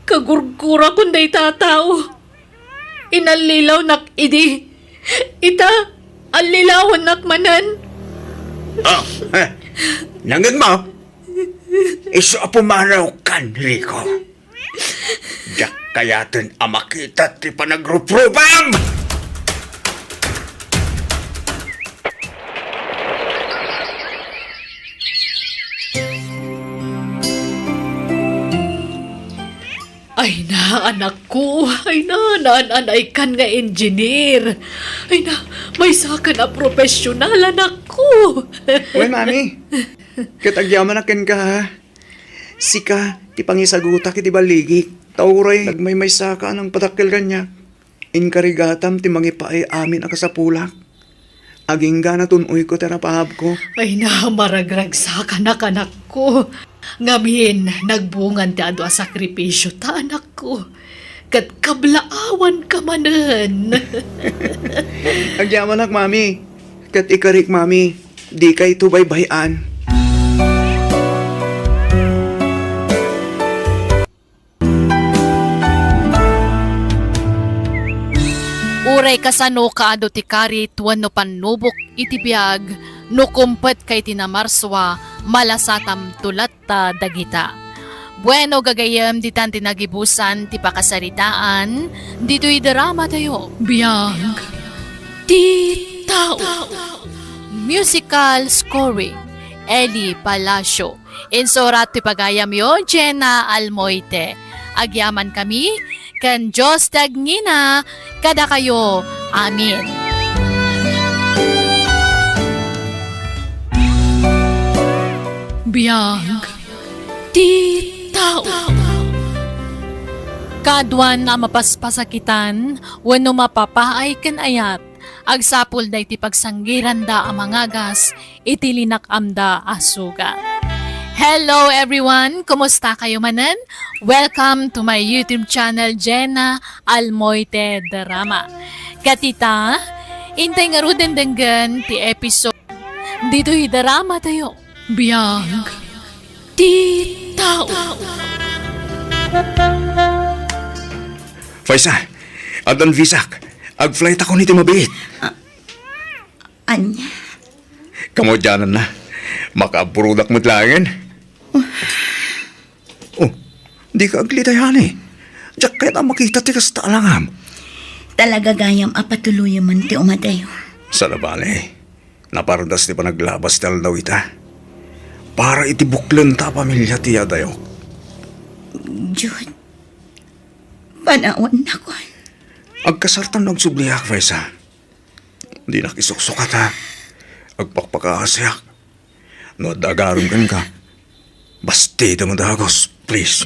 Kagurgura kunday tatao. Inalilaw nak idi. Ita, alilawan nak manan.
Oh, nangin mo? Iso pumaraw kan, Rico. Dak kayatin amakita ti panagrupropam!
Ay na, anak ko. Ay na, nananay kan nga engineer. Ay na, may saka na profesional, anak ko.
Uy, mami. Katagyaman na ken ka, ha?
Sika, ti pangisagutak iti baligik. Tauray, nagmaymay saka ng patakil kanya. Inkarigatam ti mangipaay amin akasapulak. Aging gana tunoy ko terapahab ko.
Ay na, maragrag sa kanak-anak ko. Ngamin, nagbungan ti ado a sakripisyo ta anak ko. Kat kablaawan ka manan.
Agyaman ak, mami. Kat ikarik, mami. Di kay tubaybayan.
Uray kasano kaado ti kari tuwan no panubok iti biyag no kumpet kay tinamarswa malasatam tulat ta dagita. Bueno gagayam di tan tinagibusan ti pakasaritaan dito'y drama tayo. Biyag ti tao. Musical scoring Eli Palacio. Insurat ti pagayam yo Jenna Almoite. Agyaman kami kan Diyos tagnina kada kayo. Amin. Biyag ti tao. Kadwan na mapaspasakitan wenno mapapaay ken ayat agsapul da iti pagsanggiran da ang mangagas iti linakamda asuga. Hello everyone! Kumusta kayo manan? Welcome to my YouTube channel, Jenna Almoite Drama. Katita, intay nga ruden denggan ti episode. Dito'y drama tayo. Biyag ti tao.
Faisa, adan visak. Ag-flight ako niti mabiit.
Anya,
Kamo dyanan na. Makaburudak mo't langin. Oh, di ka aglitayan eh. Diyak kahit ang makita ti kasta alangam.
talaga gayam apatuluyan man ti umadayo.
Sa labali, napardas ti panaglabas ti aldaw ita. Para iti buklen ta pamilya ti adayo.
Jud, panawan na ko.
Agkasartan nagsubliak, Faisa. Di nakisuksukat ha. Agpakpakaasyak. No dagarum ka. Basti mo dagos, please.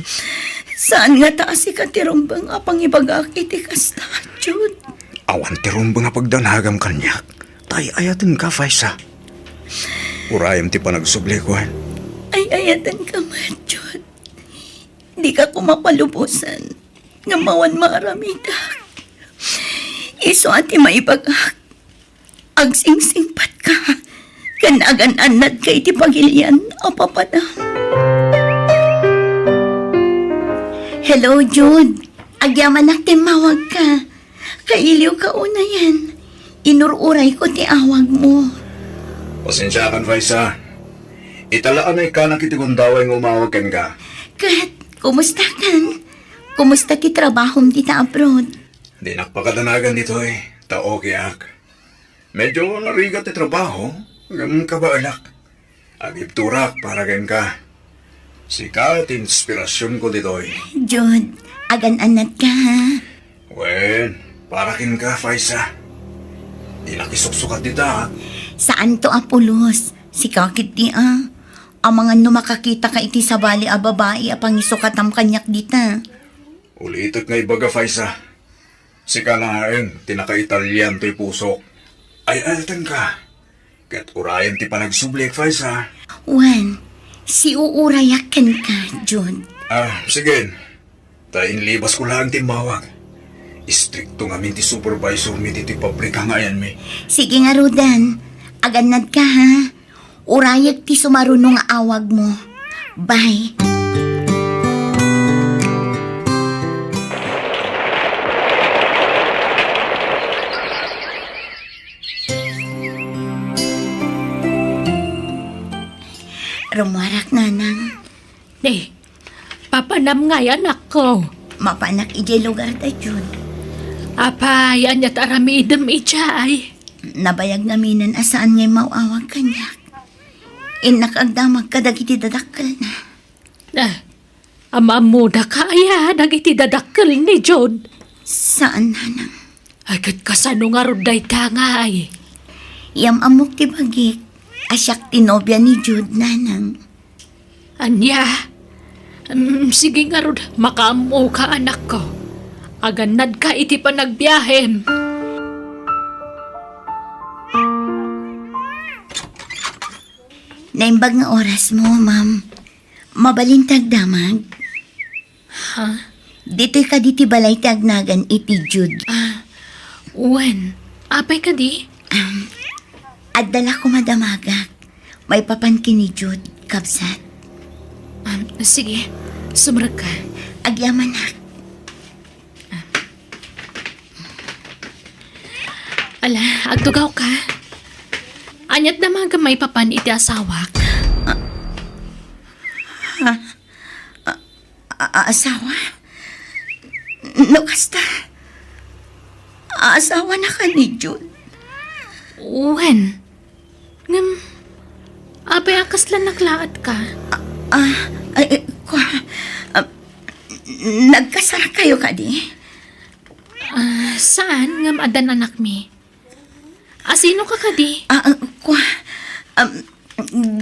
Saan nga taas ikatirumbang apang ibagak iti kasta, Jud?
Awan ti rumbo nga pagdanagam kanyak. Tay ayatin ka, Faisa. Urayam ti panagsubli ko.
Ay ayatan ka man, Jud. Di ka kumapalubusan nga mawan maaramidak. Iso ati maibagak. Agsingsingpat ka. Kanagan-anad kay ti pagilyan o papadam. Hello, Jude. Agyaman na timawag ka. Kailiw ka una yan. Inururay ko ti awag mo.
Pasensya kan, Faisa. Italaan ay ka na kitigundaway ng umawag kan ka.
Kat, kumusta kan? Kumusta ti trabahom dito abroad?
Di nakpakadanagan dito eh. Tao kiyak. Medyo narigat ti trabaho. Ganun ka ba, alak? Agipturak para gan ka. Sikat inspirasyon ko dito eh.
Jude, agan-anad ka ha?
Wen, para kin ka, Faisa. Di nakisuksukat dito ha.
Saan to apulos? Si kakit di ah. Ang mga numakakita ka iti sa bali a babae a pangisukatam kanyak dita.
Ulitot nga ibaga, Faisa. Si kalahain, tinaka-Italyan to'y pusok. Ay altan ka. Kat urayan ti panagsublik, Faisa.
Juan, si uurayakan ka, Jude.
Sige. Taing libas ko lang timawag. Istrikto nga min ti supervisor mi ti pabrika nga yan mi.
Sige nga, Rodan. Aganad ka ha. Urayag ti sumarunong nga awag mo. Bye. Rumarak nanang.
Papanam nga yan ako.
Mapanak ijay lugar da, Jude.
Apay, anyat aramidem ijay.
Nabayag naminan asaan ngay mauawag kanyak. Inakagdamag kadagiti dadakkel na.
Amamuda kaya, nagiti dadakkel ni John.
Saan nanang?
Agad kasano nga ruday ta nga ay.
Yam amok ti bagik. Asyak tinobya ni Jude nanang.
Anya, Sige nga Rod, makaamo ka anak ko. Aganad ka iti pa nagbiyahem.
Naimbag nga oras mo, ma'am. Mabalintag damag.
Ha?
Dito'y ka diti balay tagnagan iti Jude.
Uwan, apay ka di?
At dala ko madamagak. May papankin ni Jude, kabsat.
Sige, sumrag ka.
Agyaman na.
Ala, agtugaw ka. Anyat naman ka may papan iti asawak.
Asawa? No, kasta. Asawa na ka ni Jude.
Uwan, ngam, apay akas lang naklaat ka.
Nagkasara kayo ka di?
Saan ngam adan anak mi? Sino ka kadi?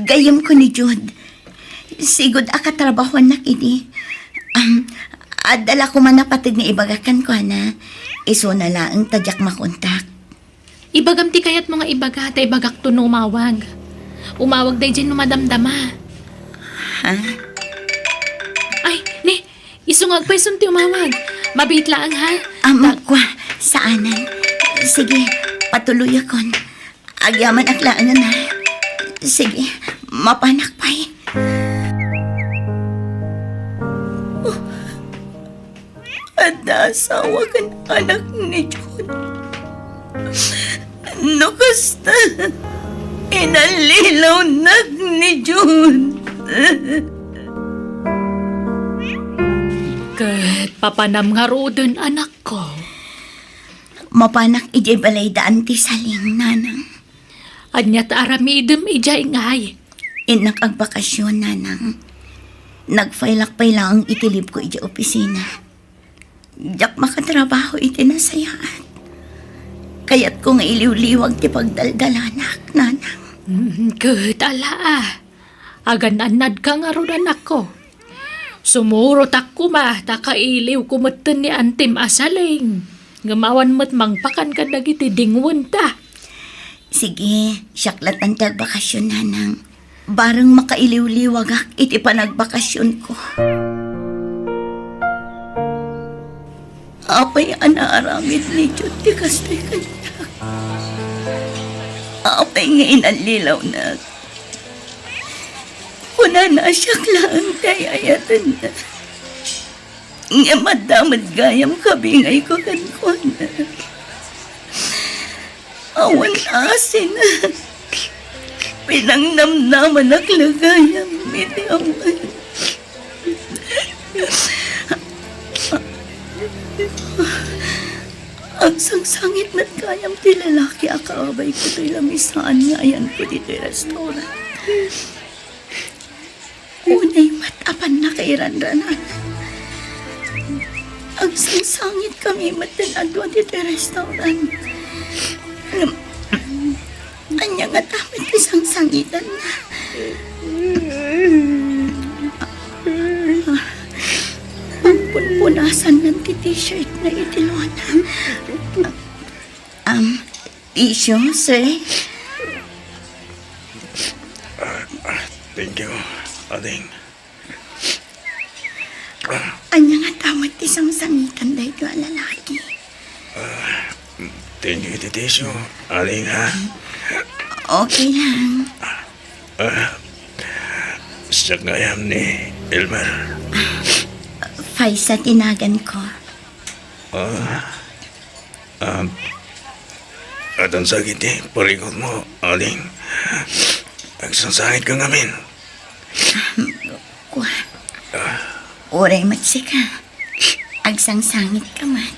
Gayam ko ni Jude. Sigod akatrabahuan na kini. Adala ko man napatig ni ibagakan ko na. Iso na lang tadyak makontak.
Ibagam ti kayat mga ibaga, ta ibagak to no umawag. Umawag day dyan no madamdama.
Ha?
Ay, ni, isungag pa isun ti umawag. Mabit lang ha.
Saanan? Sige, patuloy akon. Agyaman aklaan na. Sige, mapanak pa eh. At asawa ka anak ni Jude. No, kasta. Inalilaw na ni Jude.
Kat papanam nga rodon anak ko.
Mapanak ijay balay daan ti saling nanang.
Anya ta aramidem ijay ngay.
Inak ang bakasyon nanang. Nagfailak-paila ang itilib ko ijay opisina. Diyak makatrabaho iti nasayaan. Kaya't ko nga iliw-liwag ti pagdaldalanak, nanang.
Kat ala Agananad ka nga ron anak ko. Sumurot ako takailiw kumatan ni antim asaling. Ngamawan mo't mangpakan ka dagiti dingwon ta.
Sige, syaklat ang tagbakasyon, nanang. Barang makailiw-liwagak iti panagbakasyon ko. Apay anaaramid ni Diyot ti kastay kanya. Apay nga inalilaw na. Kuna na siya klaan kay ayatan na. Nga madamad gayam kabingay ko kankon na. Awan asin na. Pinangnamnaman naglagayam iti awan. Ang sangsangit na't kayam ti lalaki akaabay ko to'y lamisaan nga ayan ko dito restaurant. Unay matapan na kay Ranranan. Ang sangsangit kami matanadwa dito restaurant. Anya nga tamit isang sangitan na. Ang punpunasan ng t-shirt na itilona. Tissue, sir?
Thank you, Ading.
Anya nga tamit isang sangitan na ito lalaki.
Thank you, Titisyo. Ading, ha?
Okay lang.
Siya ngayam ni Elmer.
Faisa tinagan ko.
At ang sakit parikot mo, Ading. Nagsasakit ka ngamin.
Kwa. Oray matsika. Agsangsangit ka man.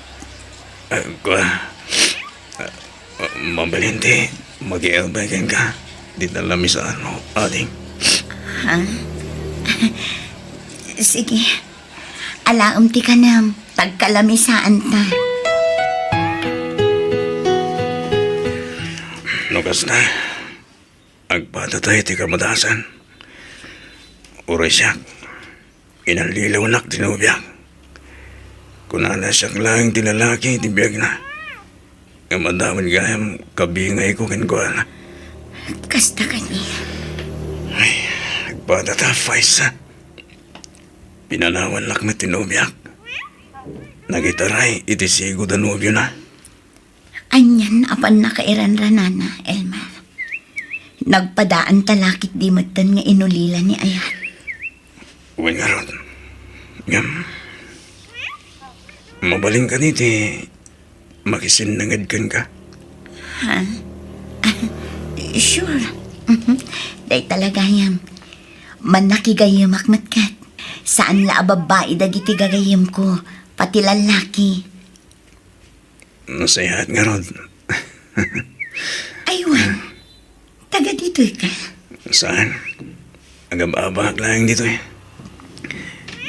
Mabalinte, mag-ialbagan ka. Di na lamisaan mo, Ading.
Ha? Sige. Alaom ti ka na. Tagkalamisaan ta.
Nukas na. Agpatatay ti kamadasan. Uray siya. Inalilaw nak tinubiyag. Kunana siyang lang tinalaki, tibiyag na. Ang madaming gayam, kabingay ko kinuha.
Kasta ka niya.
Nagpadata, Faisa. Pinanawan lak na tinubiyag. Nagitaray, itisigo danubyo na.
Anyan apan nakairan ranana, Elmer. Nagpadaan talakit di matan nga inulila ni Ayan.
Uwan nga ron. Ngam. Mabaling ka niti. Makisinangad ka.
Sure. Day talaga yam. Man nakigayamak matkat. Saan la babae dagiti gagayam ko, pati lalaki.
Nasayahat nga ron.
Aywan, taga dito ka.
Saan? Agam-abak lang dito eh.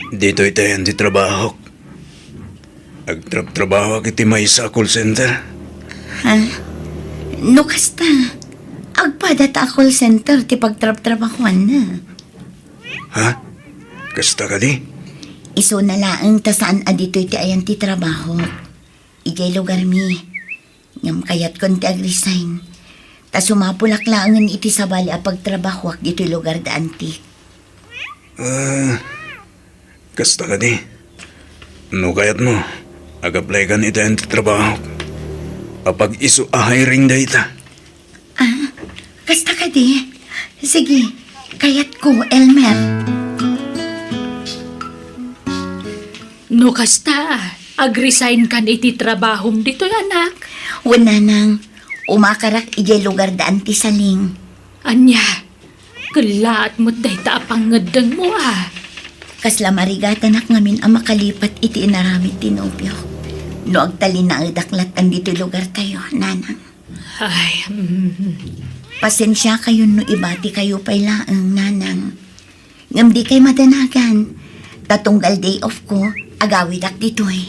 Dito tayo di trabaho. Agtrabaho kiti may sa call center.
No kasta, agpada ta call center ti pagtrap-trabahuan na.
Ha? Kasta ka di?
Iso na laang ta saan adito ti ayan ti trabaho. Ijay lugar mi. Ngam kayat kon ti ag-resign. Ta sumapulak laangan iti sabali a pagtrabahuak dito lugar da antik.
Kasta ka di? No kayat mo, ag-apply ka nito ang trabaho. Kapag iso a hiring da ita.
Kasta ka di? Sige, kayat ko, Elmer.
No kasta, ag-resign kan iti trabahom dito anak.
Wala nang umakarak ijay lugar da anti saling.
Anya, kalaat mo't day taapangedeng mo ah.
Kasla marigatan nak ngamin ang makalipat iti inaramid tinobyo. No agtalin na agdaklat ang dito lugar tayo, nanang.
Ay,
Pasensya kayo no ibati kayo pay laang, nanang. Ngam di kay madanagan. Tatunggal day off ko, agawid ak dito eh.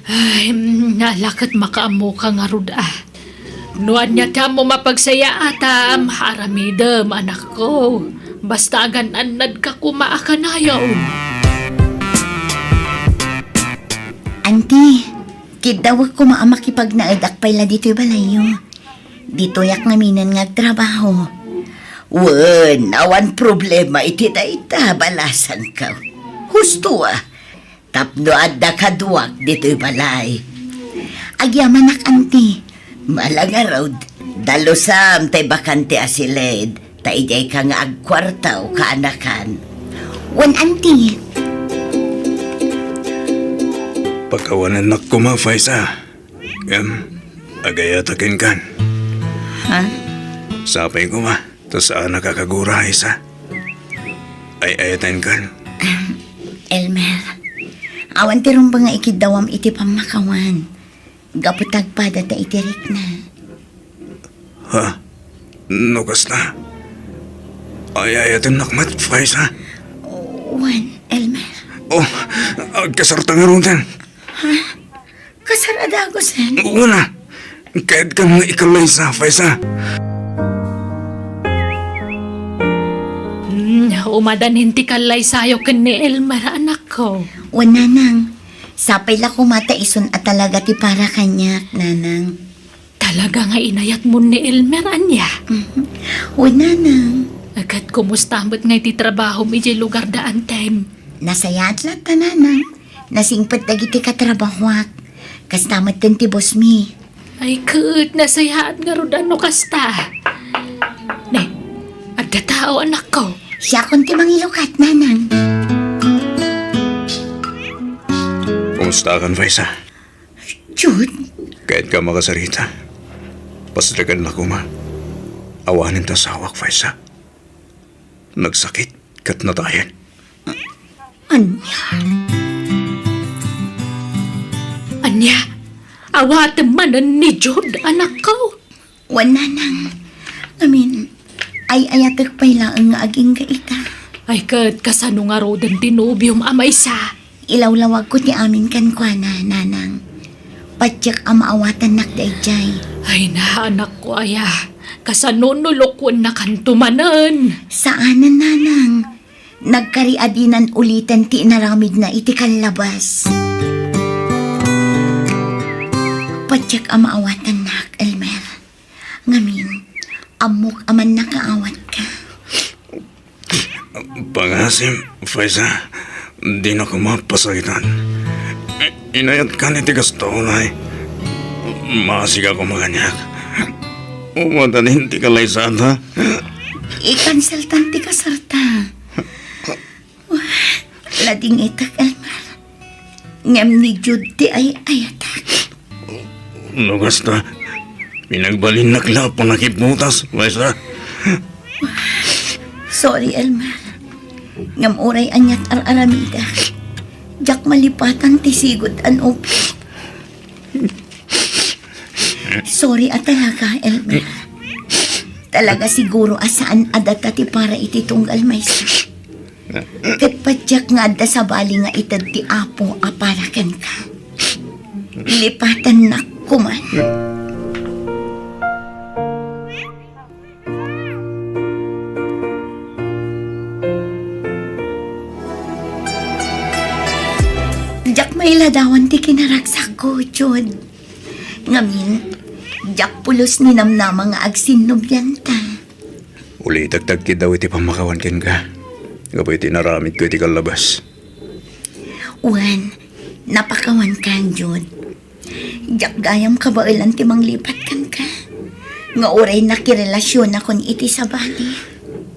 Ay, nalakat makaamo ka nga rud ah. Nuan niya ta mo mapagsaya atam, haramidem anak ko. Basta agan-anad ka kumaakanayaw.
Auntie, kidawag ko maamakipag naadak pay la dito'y balayo. Dito yak ngaminan nga trabaho.
Wen, awan problema iti ita balasan ka. Husto tapno adda kaduak dito'y balay.
Agyaman nak, auntie.
Malanga road, dalosam tay bakante asilid, tay jay ka nga agkwartaw kaanakan.
Wan, auntie.
Pagkawanan nak ko ma, Faisa. Agayatakin kan.
Ha?
Sapay ko ma, tas saan nakakagura isa. Ay ayatan kan.
Elmer, awan tirong ba nga ikidawam iti pamakawan. Gaputag pa data itirik na.
Ha? Nukas na. Ay ayatan nakmat, Faisa.
Wan, Elmer.
Oh, agkasarta nga ron din.
Kasarada ko, sen.
Oo na. Kahit ka mga ikalay sa, Faisa.
Umadanin ti kalay sayo ken ni Elmer anak ko.
Wan, nanang. Sapay la kumata ison at talaga ti para kanyak, nanang.
Talaga nga inayat mo ni Elmer anya.
Wan, nanang.
Agad kumustamat nga iti trabaho mi di lugar daan time.
Nasaya at lahat, nanang. Nasingpat dagiti katrabahuak. Kastamat din ti boss mi.
Ay kut, nasayaan nga ro no kasta. Ne, adda tao anak ko.
Siya kon ti mangilukat, nanang.
Kumusta kan, Faisa?
Jude,
Kahit ka makasarita. Pasdagan na ko ma. Awanin ta sawak, Faisa. Nagsakit kat natayan.
anya.
Anya, awat manan ni Jude anak ko.
Wan, nanang. Ay ayatek pay lang nga aging gaita.
Ay kat kasano nga ro den tinubium amay sa.
Ilawlawag ko ti amin kan kwa na, nanang. Patyak ang maawatan nak dayjay.
Ay na anak ko aya. Kasano nulokwan na kantumanan.
Saanan, nanang? Nagkariadinan ulitan ti inaramid na iti kalabas. Patyak amaawatan nak, Elmer. Ngamin, amok aman nakaawat ka.
Pangasim, Faisa, di na ko mapasagitan. Inayat ka ni tigas taunay. Masig ako maganyak. Umadan hindi ka laysan, ha?
I-cancel tanti ka, sarta. Lading itak, Elmer. Ngam ni Judy ay ayatak.
Lugas na. Pinagbalin na klapo nakiputas, Faisa.
Sorry, Elmer. Ngam oray anyat ar-aramida. Jak malipatan ti sigod an upi. Sorry at talaga, Elmer. Talaga siguro asaan adata ti para iti tunggal maysa. Kat padyak nga adda sa bali nga itad ti apo aparakan ka. Lipatan na kuman. Jak may ladawan ti kinaragsak ko, Jod. Ngamin, jak pulos ni namnama nga agsinubyan ta.
Uli dagdag ki daw iti pamakawan ken ka. Gabay tinaramid ko iti kalabas.
Uwan, napakawan ka, Jod. Jak gayam kabailan ti manglipat kan ka. Nga oray nakirelasyon akon iti sa bali.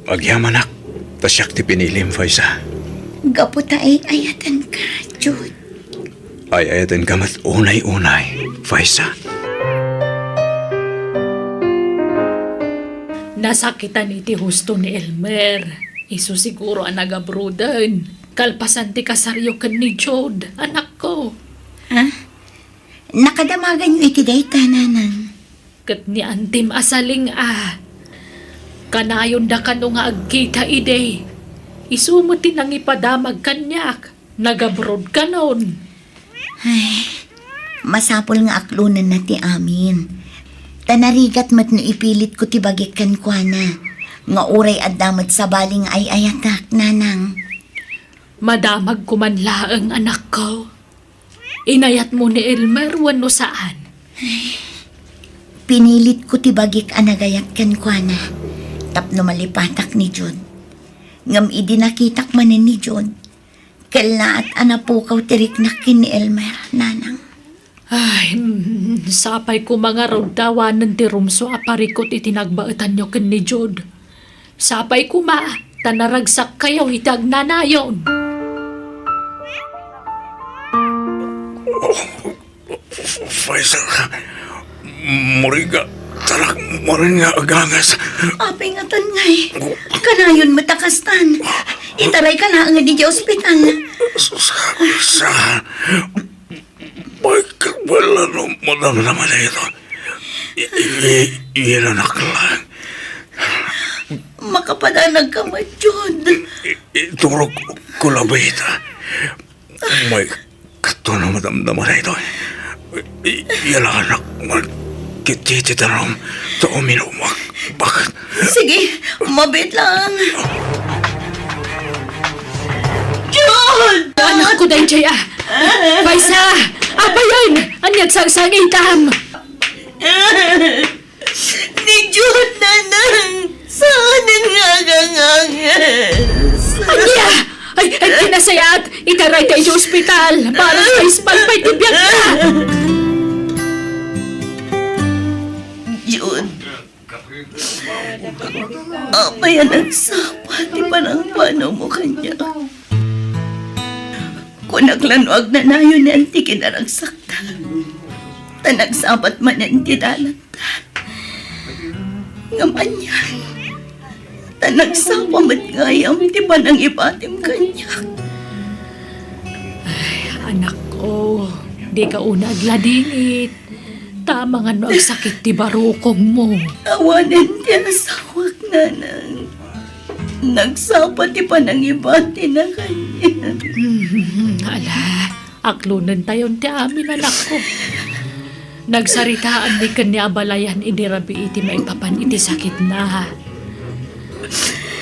Agyamanak, tasyak ti pinilim, Faisa.
Gaputa ay ayatan ka, Jod.
Ay ayatan ka mat unay-unay, Faisa.
Nasakitan iti husto ni Elmer. Isu siguro ang nagabrudan. Kalpasan ti kasaryo ken ni Jod, anak ko.
Ha? Nakadamagan niyo iti dayta, nanan.
Kat ni antim asaling Kanayon da kano nga agkita ide. Isumo tinang ipadamag kanyak. Nagabrod kanon.
Ay, masapol nga aklunan na ti amin. Tanarigat mat no ipilit ko ti bagikan kwa na. Nga oray at damat sa baling ay ayatak, nanang.
Madamag kumanla ang anak ko. Inayat mo ni Elmer wano saan.
Pinilit ko ti bagik anagayat kan kwa na. Tapno malipatak ni Jod. Ngam idinakitak manin ni Jod. Kala at anapukaw tiriknakin ni Elmer, nanang.
Ay, sapay ko mga roddawanan ti rumso aparikot itinagbaetan nyo ken ni Jod. Sapay ko tanaragsak kayo itag nanayon.
Faisa, muriga, tarak mo rin nga agangas.
Apay nga ngay. Kanayon matakastan. Itaray ka na nga di ospital.
Sa, bakit wala nung madam naman ito? Ilanak lang.
Makapadanag ka ma, Jod.
Iturog ko labita. May kato na madamdaman na ito. Ilanak magkitititanong sa uminumak. Bakit?
Sige, mabit lang. Jod!
Anak ko day Jaya. Paisa! Apa yun? Anyag sang itam.
Ni Jod, nanang. Saan nga gangangas?
Anya! Ay, kinasayat! Itaray tayo sa ospital para sa ispalpay tibiyag ka!
Jod. Apay ang nagsapa, di pa nang paano mo kanya. Kung naglanuag na nayo ni Auntie kinaragsakta. Tanagsapat man Auntie dalanta. Ngaman niya. Tanagsapa mat ngayam, di ba nang ipatim kanya.
Anak ko, di ka una agladingit. Tama nga no ang sakit ti barukong mo.
Awanin ti asawag nanang. Nagsapa ti pa nang ibati na kanya.
Ala, aklunan tayon ti amin anak ko. Nagsaritaan ni kanya balayan idirabi iti maipapan iti sakit na.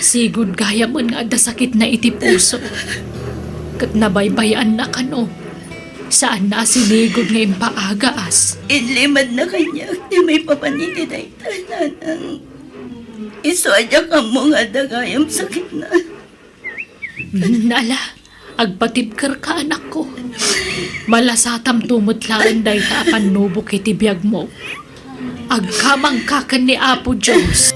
Sigud gaya mo nga da sakit na iti puso. Kat nabaybayan na kano. Saan na sinigod nga impaagaas.
Inlimad na kanya di may papanini na itananang. Iswadya ka mo nga dagayam sakit na.
Nala, agpatibkar ka anak ko. Malasatam tumutlaan day ta panubok iti biyag mo. Agkamang kakan ni Apo Diyos.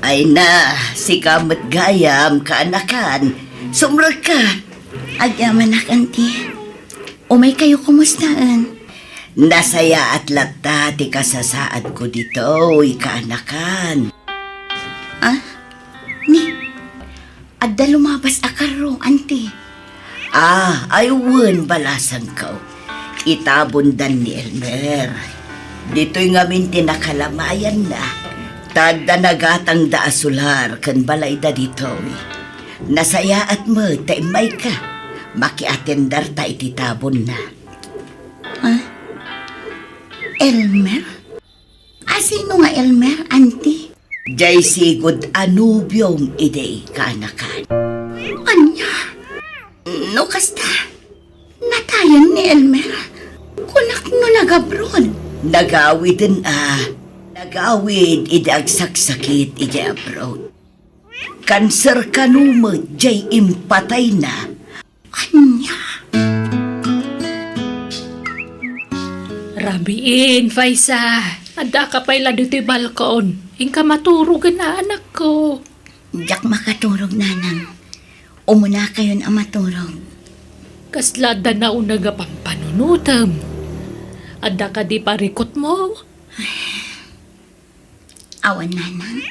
Ay na, si kamot gayam kaanakan. Sumrag ka.
Agyaman nak, auntie. Umay kayo kumustaan?
Nasaya at lata ti kasasaad ko dito, kaanakan.
Ah? Ni? Adda lumabas akaro, auntie.
Ayun balasan ko. Itabundan ni Elmer. Dito'y ngamin tinakalamayan na. Tagda nagatang da asular kan balay da dito. Nasaya at mo, taimay ka. Makiatendar ta ititabon na.
Elmer? Sino nga Elmer, auntie?
Jay sigod anubyong ide kaanakan.
Anya? No kasta? Natayan ni Elmer? Kunak no nagabron?
Nagawid Nagawid ide agsaksakit ide abroad. Kanser kanumot jay impatay na.
Anya?
Rabiin, Faisa. Ada ka pa'y la dito'y balkon. Ingka maturugan na anak ko.
Diyak makaturog, nanang. Umuna kayon ang maturog.
Kaslada na unaga pampanunutam. Ada ka di parikot mo.
Awan, nanang.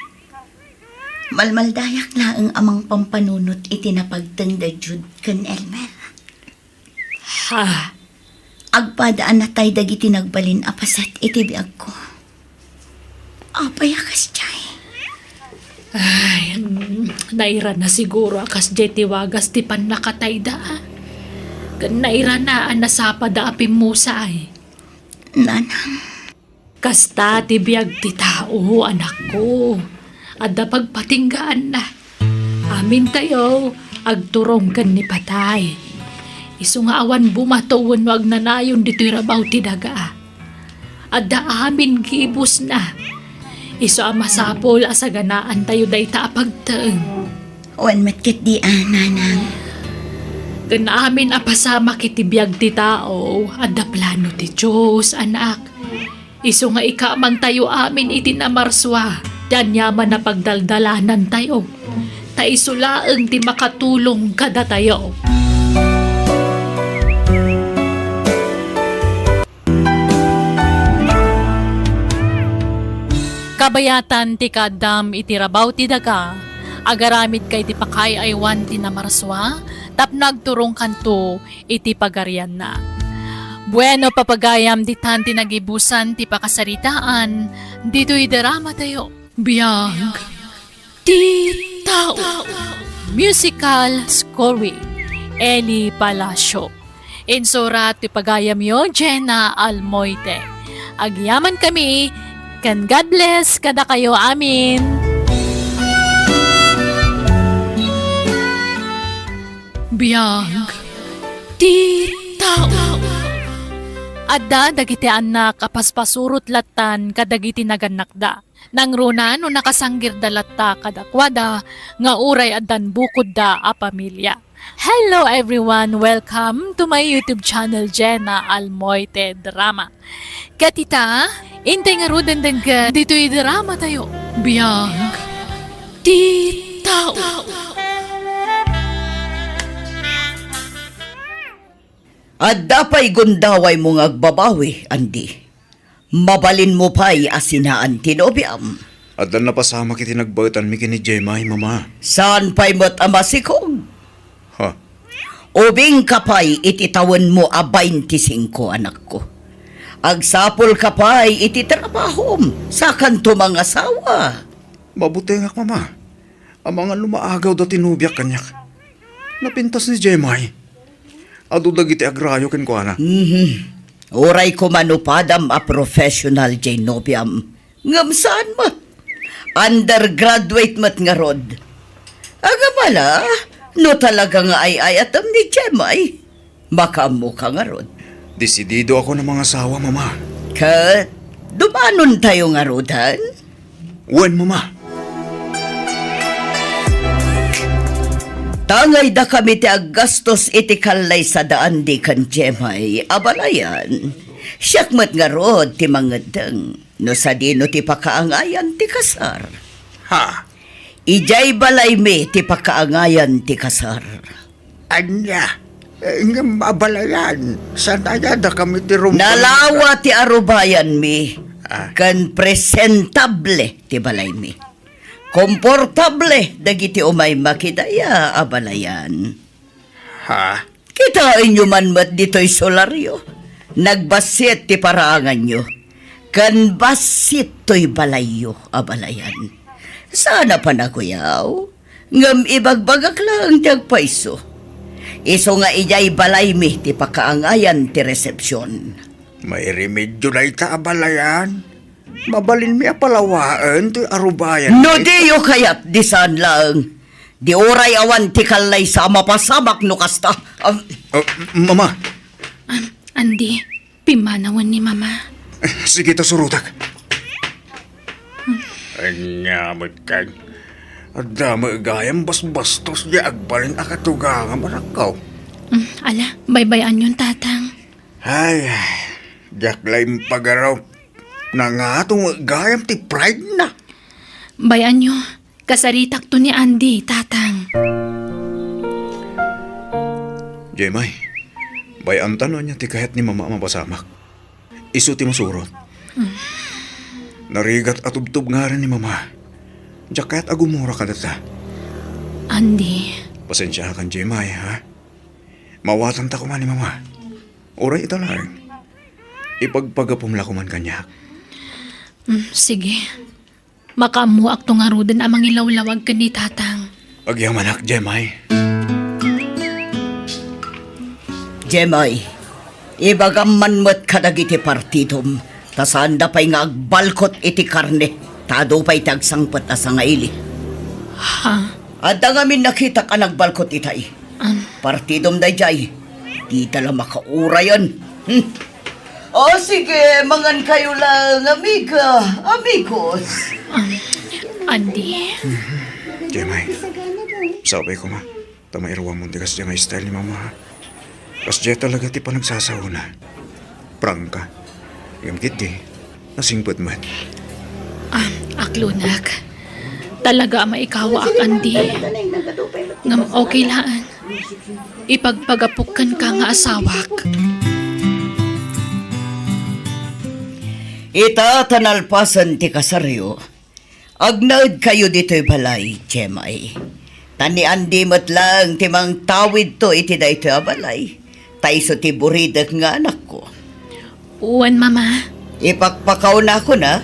Malmaldayak na ang amang pampanunot itinapagtanda jud kan Elmer.
Ha?
Agpadaan na tay dagiti nagbalin apasat itibiag ko. Apayakas jay.
Ay, naira na siguro akas jeti wagas ti pan nakatayda. Naira na anasapa da apim musa ay.
Nanang.
Kasta ti biyag ti tao, anak ko. Adda pagpatinggaan na. Amin tayo, agturong kan ni patay. Isu nga awan bumatuon wag nanayon dito'y rabaw ti daga. Adda amin gibus na. Isu masapol asaganaan tayo day taapagtaeng.
Wan matkit di nanang.
Ganaamin apasama kiti biyag ti tao, adda plano ti Diyos, anak. Isu nga ikamang tayo amin itinamarswa, dan yaman na pagdaldalanan tayo. Ta isulaeng ti makatulong kada tayo. Kabayatan ti kadam iti rabaw ti daga, agaramid kay ti pakay aywan ti namarswa, tap nagturong kanto iti pagarian na. Bueno papagayam di tanti nagibusan ti pakasaritaan, dito'y drama tayo. Biyag ti tao. Musical scoring, Eli Palacio. Insurat ti pagayam yo, Jenna Almoite. Agyaman kami, kan God bless kada kayo amin. Biyag ti tao. Adda dagiti anak kapaspasurot latan kadagiti naganakda. Nang runa no nakasanggir dalatta kadakwada nga uray addan bukod da a pamilya. Hello everyone! Welcome to my YouTube channel, Jenna Almoite Drama. Katita, intay nga rudan dito'y drama tayo. Biyag ti tao.
At dapay gundaway mong agbabawi, Andi. Mabalin mo pa'y asinaan tinobiam.
Adan na pasama kiti nagbautan mi kini Jemay, mama.
Saan pa'y mo't amasikong?
Ha?
Ubing ka pa'y ititawan mo a 25, anak ko. Agsapol ka pa'y ititrabahom sa kanto mga asawa.
Mabuti nga, mama. Ang mga lumaagaw da tinubyak kanyak. Napintas ni Jemay. Adu dagiti agrayo ken kuana.
Oray ko manupadam a professional jay nobiam. Ngam saan mo? Undergraduate mat nga rod. Aga pala, no talaga nga ay atam ni Jemay. Makamu ka nga rod.
Desidido ako ng mga asawa, mama.
Kat, dumanon tayo nga rodan?
Wen, mama.
Tangay da kami ti aggastos iti kalay sa daan di kan Jemay. Abalayan, siyakmat nga rod ti mangadang. No sa dino ti pakaangayan ti kasar.
Ha?
Ijay balay mi ti pakaangayan ti kasar.
Anya? Nga mabalayan. Sanayada kami ti
Nalawa ti arubayan mi.
Ah.
Kan presentable ti balay mi. Komportable dagiti umay makidaya abalayan.
Ha?
Kitain nyo man mat dito'y solaryo. Nagbasit ti parangan nyo. Kan basit to'y balayo abalayan. Sana pa na kuyaw. Ngam ibagbagak lang tiyag paiso. Iso nga ijay balay mi ti pakaangayan ti resepsyon.
May remedyo na ita abalayan. Mabalin mi apalawaan ti arubayan.
No diyo kayat di saan lang. Di oray awan ti kalay sa mapasamak no kasta.
Mama,
Andi, pimanawan ni mama.
sige ta surutak. Anyamot kag. Adama gayam bas-bastos di agbalin akatugang marakaw.
Ala, baybayan yun, tatang.
Ay, jaklay pagaraw. Nangatong gayam ti pride na.
Bayan nyo, kasaritak to ni Andy, tatang.
Jemay, bayan tanong niya ti kahit ni mama mapasamak. Isu ti masurot. Narigat at tubtub nga rin ni mama. Diyak kahit agumura ka data.
Andy,
Pasensya kan Jemay, ha? Mawatan ta ko man ni mama. Oray ita lang. Ipagpagapumla ko man kanya.
sige. Makamuak to nga rudan amang ilawlawag ka ni tatang.
Agyamanak, Jemay.
Jemay, ibagam man mo't kadagiti partidom, tasanda pa'y nga agbalkot iti karne, tado pa'y tagsangpat asa nga ili.
Ha?
At ngamin nakita ka nagbalkot itay. Partidom da jay, di tala makaura yun. O sige, mangan kayo lang, amiga, amigos.
Andy,
Jemay, sabi ko ma, tamairwa mo di kasi nga style ni mama, ha? Kasi talaga ti pa nagsasauna. Prangka. Yung kiti, nasingpot man.
aklunak. Talaga maikawa ak Andy. Ngam okay laan. Ipagpagapukan ka nga asawak.
Ita tanalpasan ti kasaryo. Agnaud kayo dito'y balay, Jemay. Tani andi mat lang timang tawid to iti dayto a balay. Taiso ti buridag nga anak ko.
Uwan, mama.
Ipakpakaw na ako na,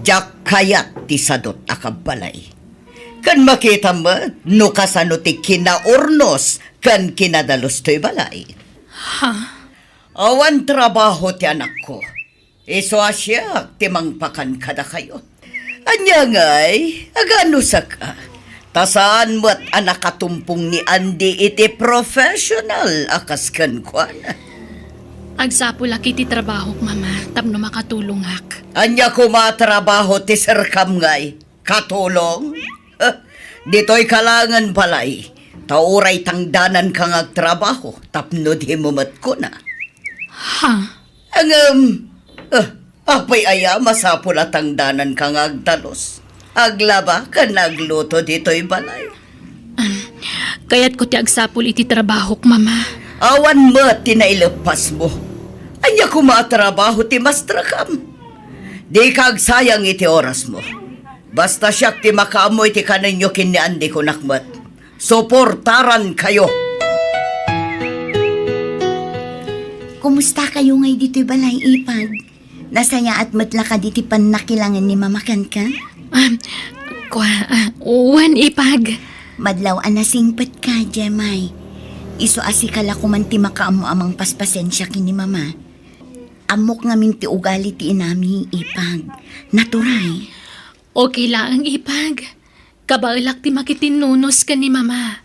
jak kayat ti sadot akabalay. Kan makita mo, no kasano ti kinaurnos, kan kinadalos to'y balay.
Ha?
Awan trabaho ti anak ko. Iso asya, timang pakan kada kayo. Anya nga'y, agano sa ka. Tasaan mo't anak katumpong ni Andy iti professional akas kan kwa na.
Agsapula kiti trabaho, mama. Tapno makatulong ak.
Anya ko matrabaho ti serkam nga'y, katulong? Dito'y kalangan palay. Tauray tangdanan kang agtrabaho, tapno di mo mat ko na.
Ha?
Apay aya masapula tangdanan kang agtalos. Aglaba ka nagluto dito'y balay.
Kaya't ko ti agsapul iti trabaho, mama.
Awan mo tinailepas mo. Anya ko matrabaho ti mastrakam. Di kag sayang iti oras mo. Basta siyak ti makaamoy ti kaninyo kiniandi ko nakmat. Suportaran kayo.
Kumusta kayo ngay dito'y balay, Ipag? Nasaya at matla ka diti pan nakilangan ni mamakan ka?
Uwan, ipag.
Madlaw anasingpat ka, Jemay. Iso asikala ko man ti makaamu amang paspasensya kini mama. Amok nga minti ugali ti inami ipag. Naturay.
Okay lang ang ipag. Kabailak ti makitinunos ka ni mama.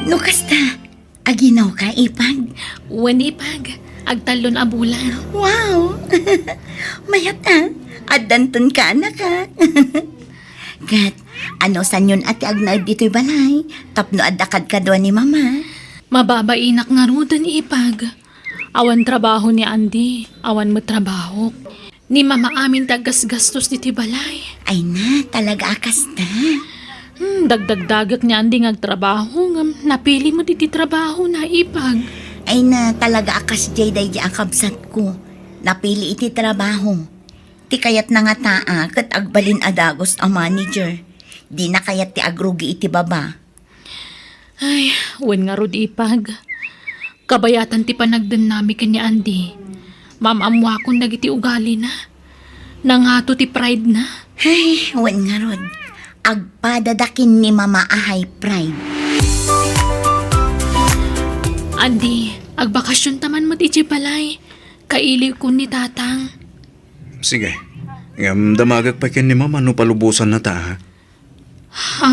No kasta, aginaw ka ipag.
Wen ipag, agtalon a bulan.
Wow! Mayat Adanton ka na ka. Gat, ano san yun ati agnaid dito'y balay? Tapno adakad ka doon ni mama.
Mababainak nga rudan ipag. Awan trabaho ni Andy, awan mo trabaho. Ni mama amin tagas-gastos diti balay.
Ay na, talaga akas na.
Dagdag-dagak ni Andy ngagtrabaho. Napili mo diti trabaho na ipag.
Ay na, talaga akas jay day di ang kabsat ko. Napili iti trabaho. Ti kayat na nga taa, kat agbalin adagos ang manager. Di na kayat ti agrugi iti baba.
Ay, wen nga rod ipag. Kabayatan ti panagdan nami kanya Andy. Mamamwa ko nagiti ugali na. Nangato ti pride na.
Ay, wan nga rod. Agpadadakin ni mama ahay pride.
Andy, agbakasyon taman mo ti balay. Kailiw ko ni tatang.
Sige. Damagag pa kin ni mama no palubusan na ta, ha?
Ha?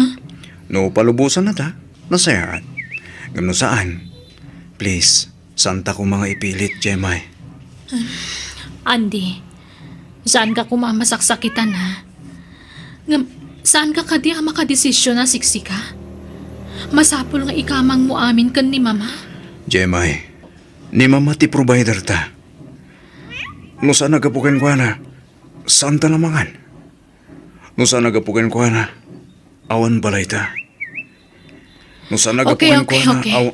No palubusan na ta? Nasayaan. Ngam no saan? Please, santa ko mga ipilit, Jemay.
Andy, saan ka kumamasaksakitan ha? Saan ka kadi ang makadesisyon na siksika? Masapol nga ikamang mo amin kan ni mama?
Jemay, ni mama ti provider ta. No saan nagapukin ko na? Saan ta namangan? No saan nagapukin ko na? Awan balay ta. No saan nagapukin ko na?
Okay.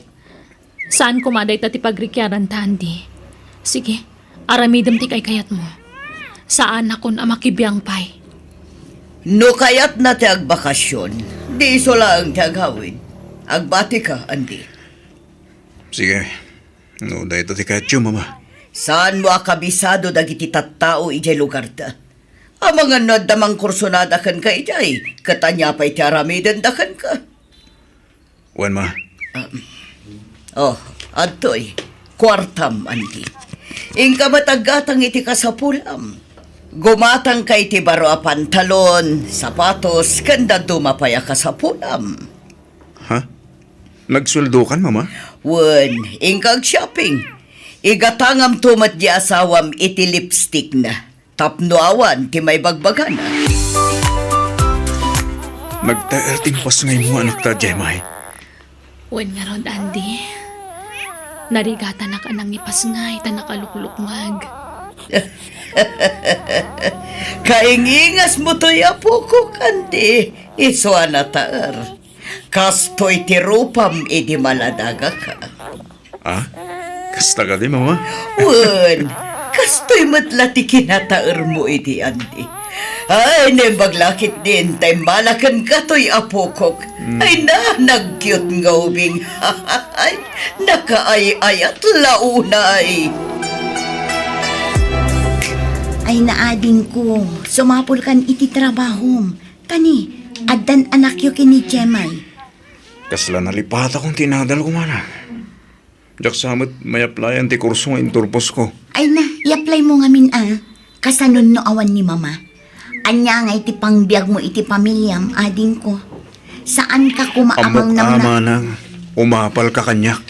Saan kumaday ta ti pagrikyaran ta, Andy? Sige, aramidam ti kay kayat mo. Saan akon amakibiyang pay?
No kayat na ti agbakasyon, di iso lang ti agawin. Agbati ka, Andy.
Sige. No, dahil ti kayat yung mama.
Saan mo akabisado dagiti tattao ijay lugar ta? Ang mga nadamang kursonada kan ka ijay, katanya pa'y ti aramiden da kan ka.
Wan ma.
Oh, adtoy, kwartam, Andy. Ingka matagatang iti kasapulam. Gumatang kay ti baro a pantalon, sapatos, kanda dumapaya kasapulam.
Ha? Nagsweldo kan, mama?
Wen, ingkag shopping. Igatangam tumat di asawam iti lipstick na. Tapno awan ti may bagbagan na.
Nagtaerting pas ngay mo anak ta, Jemay.
Wen nga ron, Andy. Narigata na ka nang ipasngay ta nakaluklukmag.
Kaingingas mo to yapo ko, Kandi. Iso anatar. Kastoy ti rupam iti maladaga ka.
Ah? Kasta ka di, mama?
Wen, kastoy matla ti kinataer mo iti Andi. Ay, nembaglakit din, tay malakan katoy apokok. Ay na, nag-cute nga ubing. Ay, nakaay-ayat launay.
Ay naading ko, sumapol kan iti trabahom. Tani, addan anak yu kini Jemay.
Kasla nalipat akong tinadal ko, mana. Jak samot may applyan ti kurso nga inturpos ko.
Ay na, i-apply mo ngamin kasanon no awan ni mama. Anya nga iti pangbiag mo iti pamilyam, ading ko. Saan ka kumaamang
Amot
nang
ama nang umapal ka kanyak.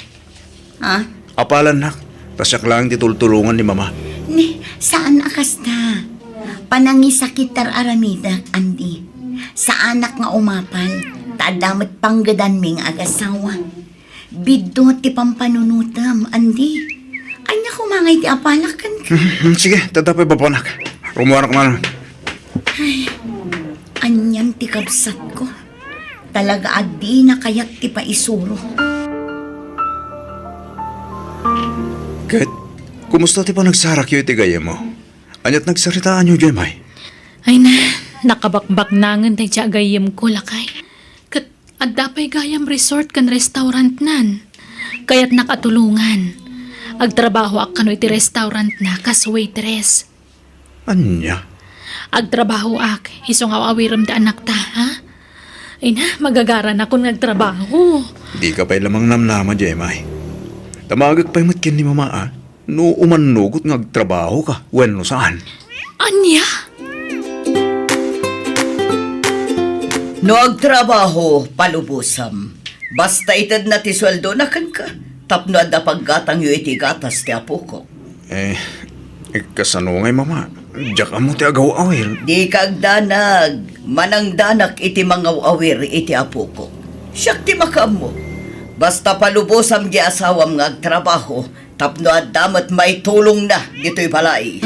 Ha?
Apalan nak. Tasyak lang titultulungan ni mama.
Ni, saan akas na? Panangisakit tar aramida, Andy. Sa anak nga umapal, tadamit panggadan ming agasawa. Biddo ti pampanunutam, Andy. Anya kumangay ti apalakan ka.
Sige, tatapay pa po nak. Rumuarak man.
Anyan ti kabsat ko. Talaga adi na kayak ti paisuro.
Kahit, kumusta ti pa nagsarak yu iti gaya mo? Anyat nagsaritaan yu, Jemay.
Ay na, nakabakbak nangan tayo siya gayam ko lakay. Kat adapay gayam resort kan restaurant nan. Kaya't nakatulungan. Agtrabaho ak kano iti restaurant na kas waitress.
Anya?
Agtrabaho ak, isong awawiram da anak ta, ha? Ay na, magagaran ako nagtrabaho.
Di ka pa'y lamang namnama, Jemay. Tamagag pa'y matkin ni mama, ah. No umanugot ngagtrabaho ka. When no saan?
Anya?
No agtrabaho, palubusam. Basta itad na ti sweldo na kan ka. Tapno adda paggatang yu iti gatas ti apo ko.
Kasano ngay mama? Diyak mo ti agaw awil.
Di kagdanag, manang danak iti mga awir iti apo ko. Siyak ti makam mo. Basta palubosam di asawam nga agtrabaho, tapno at damat may tulong na dito'y balay.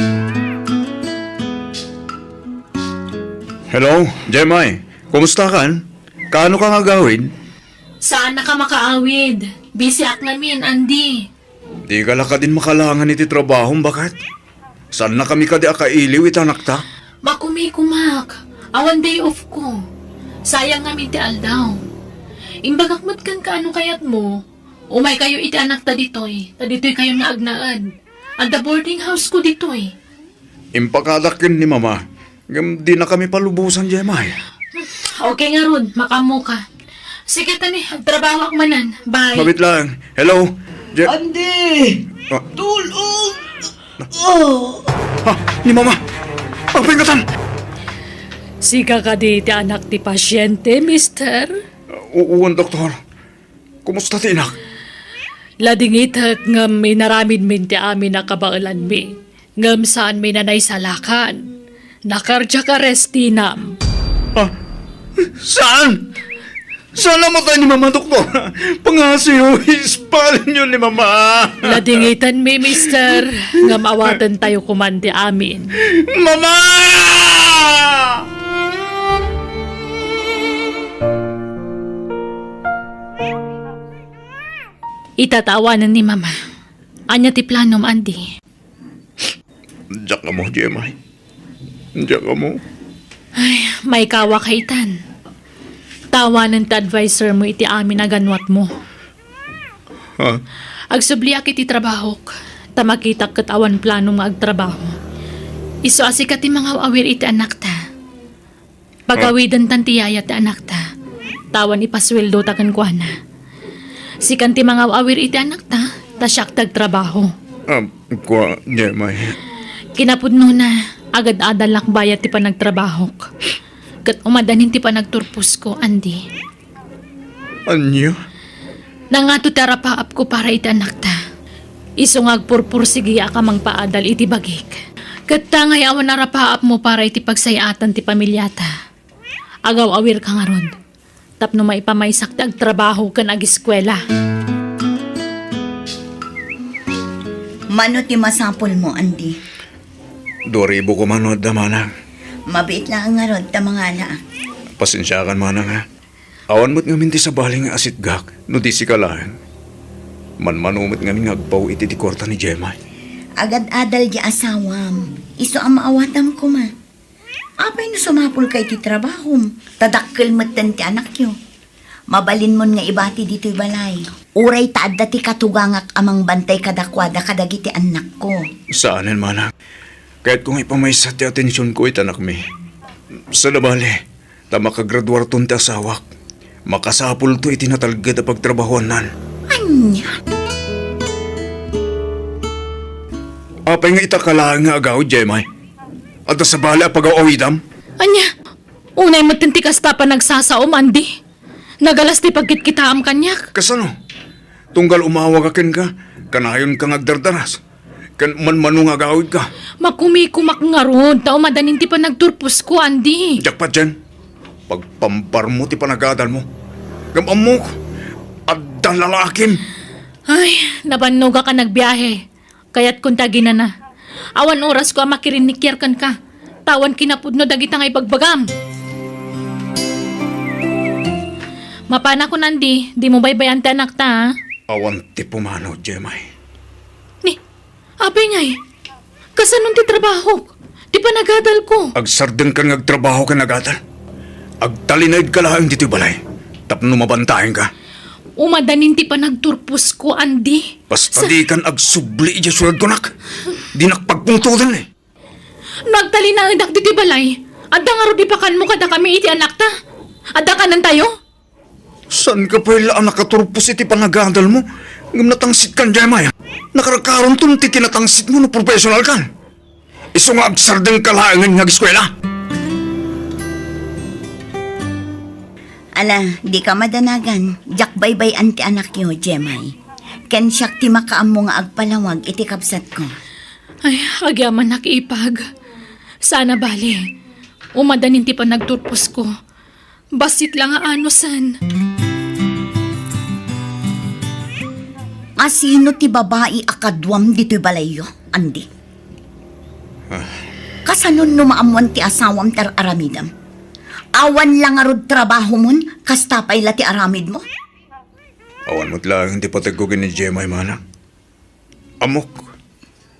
Hello, Jemay. Kumusta kan? Kaano ka nga gawin?
Saan na ka makaawid? Busy ak namin, Andy.
Di ka laka din makalangan iti trabaho, bakit? Saan na kami ka di akailiw itanak ta?
Makumikumak. Awan day off ko. Sayang namin ti aldaw. Imbagakmat kan kaano kayat mo. Umay kayo iti anak ta ditoy. Ta ditoy kayo na agnaan. At the boarding house ko ditoy.
Impakadakin ni mama. Di na kami palubusan, Jemay.
Okay nga ron, makamo ka. Sige tani, trabaho ak manan. Bye.
Mabit lang. Hello?
Andi!
Ah.
Tulong! Oh!
Ha? Ni mama! Pagpingatan!
Sika ka di ti anak ti pasyente, mister.
Uwan, doktor. Kumusta ti inak?
Ladingitak ngam minaramid min ti amin na kabaulan mi. Ngam saan mi nanay salakan. Nakardiak arrest tinam.
Saan? Saan namatay ni mama, doktor? Pangasiyo, ispalin yun ni mama.
Ladingitan mi, mister. Ngam awatan tayo kumandi amin.
Mama!
Itatawanan ni mama. Anya ti planom, Andy.
Diyak ka mo, Jemay. Diyak ka mo.
Ay, may kawa kaitan. Tawanan ta advisor mo iti amin na ganwat mo.
Ha?
Agsubliak iti trabaho. Tamakita kat awan plano nga agtrabaho. Iso asikat ti mga awir iti anak ta. Pagawidan tan ti yaya ti anak ta. Tawan ipasweldo ta kan kuana. Sikan ti mga awir iti anak ta. Tasyak tagtrabaho.
Kwa, Jemay.
Kinapudno na agad adalak bayat ti panagtrabaho. Kat umadanin ti panagturpus ko, Andy.
Anyo?
Nangato tarapaap ko para iti anak ta. Isungag purpur sige ka mang paadal iti bagik. Kat tangay awan narapaap mo para iti pagsayatan ti pamilyata. Agaw awir ka nga ron. Tapno maipamaysak ti agtrabaho kan agiskwela.
Mano ti masapol mo, Andy?
Doribo ko manod na manang.
Mabait lang nga ron, ta mga ala.
Pasensya kan manang ha. Awan mo't nga minti sa baling nga asit gak, no di si kalaan. Manumot nga nga agpaw iti di kwarta ni Jemay.
Agad adal di asawam. Iso ang maawatam ko ma. Apay no sumapol kay ti trabaho. Tadakkel matan ti anak yo. Mabalin mon nga ibati dito'y balay. Uray taadda ti katugangak amang bantay kadakwada kadagiti anak ko.
Saanin manang? Kahit kung ipamaysa ti atensyon ko itanak mi. Sa labali, ta makagraduar ton ti asawak. Makasapul to itinatalgad a pagtrabahoan nan.
Anya?
Apay nga itakalaan nga agaw, Jemay. At sa bali a pag-awidam.
Anya, unay matintikas ta pa nagsasaom, Andy. Nagalas ti pagkitkitaam kanyak.
Kasano? Tunggal umawag akin ka, kanayon kang agdardaras. Kan manmanong agawid ka.
Makumikumak nga ron, tao madanin ti pa nagturpus ko, Andy.
Diyak pa dyan. Pagpampar mo ti panagadal mo. Gamam mo, at dalalakim.
Ay, nabanog ka nagbiyahe. Kaya't kung tagina na. Awan oras ko makirinikyer kan ka. Tawan kinapudno dagita nga ipagbagam. Mapana ko, Nandi. Di mo baybayan ti anak ta, ha?
Awan ti pumano, Jemay.
Ni, abay ngay. Kasanon ti trabaho? Di pa nagadal ko.
Agsarden ka ngagtrabaho ka nagadal. Agtalinaid ka lang dito balay. Tapno mabantahin ka.
Umadanin ti pa nagturpus ko, Andy.
Basta di kan agsubli iya sulag kunak. Di nakpagpungtudan eh.
Nagtalinaid ak diti balay. Adda nga ro di pa kan mo kada kami iti anak ta. Adda ka nan tayo?
San ka pa ilaan nakaturpos iti panagandal mo? Ngam natangsit kan Jemay. Nakarakaron to ti tinatangsit mo no professional kan. Iso nga agsardeng kalaangan nga eskwela.
Ala, di ka madanagan. Jak baybay anti anak yo, Jemay. Ken siyak ti makaam nga agpalawag iti kapsat ko.
Ay, agyaman nakipag. Sana bali. Umadanin ti pa nagturpos ko. Basit lang nga anosan.
Asino ti babae akadwam dito'y balayo, Andi? Kasanon numaamuan ti asawam tar aramidam? Awan lang arod trabaho mon, kastapay la ti aramid mo?
Awan mo't lang hindi patagugin ni Jemay mana. Amok.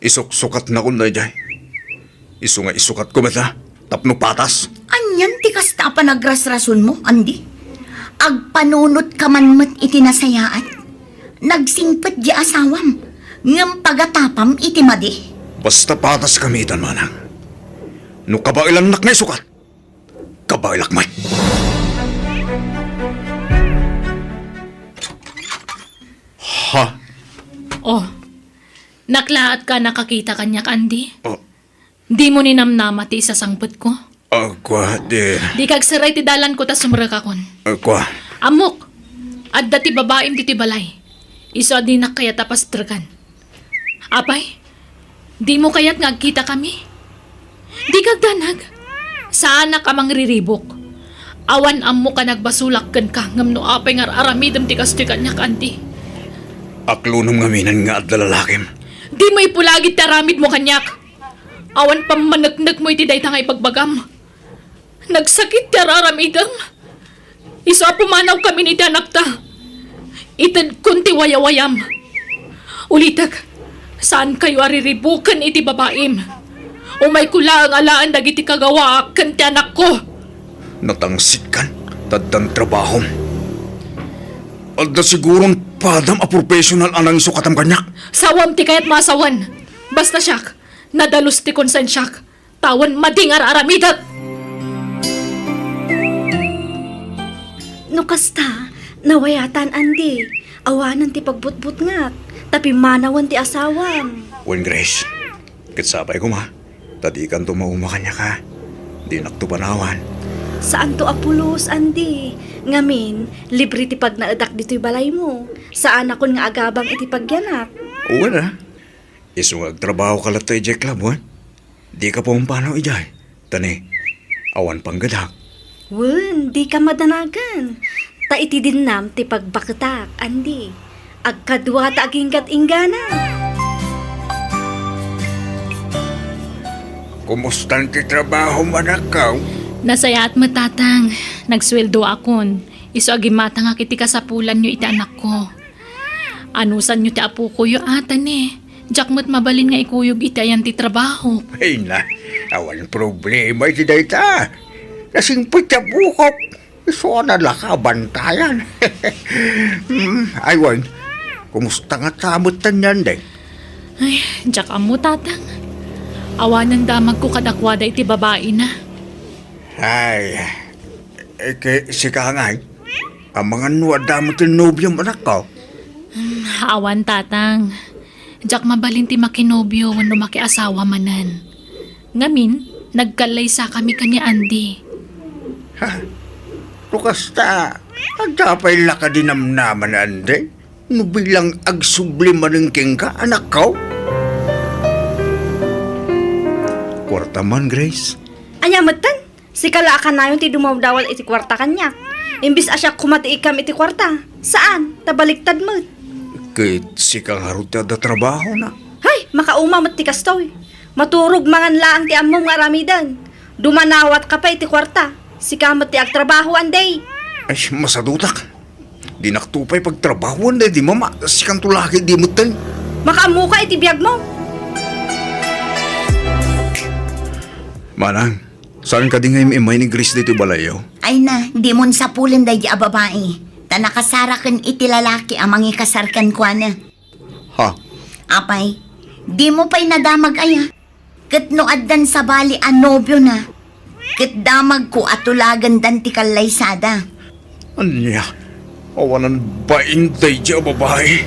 Isok-sukat na kun na jay. Iso nga isukat ko mata. Tapno patas.
Anyan ti kasta pa nagrasrason mo, Andi? Agpanunot ka man mat iti nasayaan. Nagsingpet di asawam. Ngam pagatapam iti madi.
Basta patas kamitan manang. No kabailan nak na isukat. Kabailak may. Ha?
Oh, naklaat ka nakakita kanya, Andi?
Oh,
Di mo ninamnamati sa sangput ko?
agwa di.
Di kagsaray ti dalan ko ta sumra ka kon.
Agwa.
Amok! Adda ti babaim ti balay. Iso di na kaya tapas dragan. Apay, di mo kaya't ngagkita kami? Di kagdanag. Saan na ka mang riribok? Awan ammo ka nagbasulak kan ka ngam no apay nga aramidam ti kastoy kanyak, Andi.
Aklunong ngaminan nga at lalalakim.
Di mo ipulagit ti aramid mo kanyak. Awan pamanagnag mo iti dayta nga ipagbagam. Nagsakit ti araramidam. Iso pumanaw kami ni anak ta. Itad kunti wayawayam. Ulitag, saan kayo ariribukan iti babaim? Umay kula ang alaan dagiti kagawa kan ti anak ko.
Natangsit kan. Taddan trabaho. Alda sigurong padam a professional anang sukatam kanyak.
Sawam ti kayat masawan. Basta siyak, nadalos ti konsensyak. Tawan madingar aramidat.
No kasta, nawayatan Andi. Awanan ti pagbutbut nga. Tapi manawan ti asawam.
Wen Grace. Kitsabay ko ma. Tadikan tumauma kanya ka. Di naktupanawan.
Saan to apulos, Andi? Ngamin, libre ti pag naadak dito'y balay mo. Saan akon nga agabang iti pagyanak?
Oo na. Iso nga agtrabaho ka latay Jack Club, wan. Di ka pumpanaw ijay. Tani, awan pang gadak.
Wen, di ka madanagan. Ta iti din nam ti pagbaketak, Andi. Agkadwa ta aginggat ingana.
Kumustan ti trabaho manakaw?
Nasaya at matatang. Nagsweldo akon. Iso agimata nga kiti kasapulan nyo iti anak ko. Anusan nyo ti apo ko yo atan eh. Jack mo't mabalin nga ikuyog iti ayan ti trabaho.
Ay na, awan problema iti dayta. Kasing pitya bukop. Iso na lakabantayan. Aywan, kumusta nga tamot tanyan day?
Ay, Jack amo tatang. Awanan damag ko kadakwada iti babae na.
Ay, si Kangay, ang mga nuwada mo tinobyo mo anak ko.
Awan tatang. Jack mabalin ti makinobyo wano makiasawa manan. Ngamin, nagkalay sa kami kani Andi.
Ha? Tukasta, agdapay laka dinamnaman ande. No bilang agsubli maningking ka, anak ko. Kwarta man, Grace.
Anyamatan, si kala ka na yung ti dumawdawal iti kwarta kanya. Imbis asya kumati ikam iti kwarta. Saan? Tabaliktad mo.
Kahit si kang haruta da trabaho na.
Hay, makauma mat ti kastoy. Maturog mangan laang ti ammo nga ramidan. Dumanawat ka pa iti kwarta. Si kamat ti agtrabaho anday.
Ay, masadutak. Di naktupay pagtrabaho na, di mama. Si kang tulaki di mo tan.
Makaamu ka iti biyag mo.
Manang, saan ka di ngayon imay ni Grace dito balayo?
Ay na, di mon sapulan day di a babae. Ta nakasarakan iti lalaki amang ikasarkan kwa na.
Ha?
Apay, di mo pa'y nadamag aya. Kat no addan sa bali a nobyo na. Kitdamag ko atulagan dan ti kalaysada.
Anya, awanan ba inday dya babae?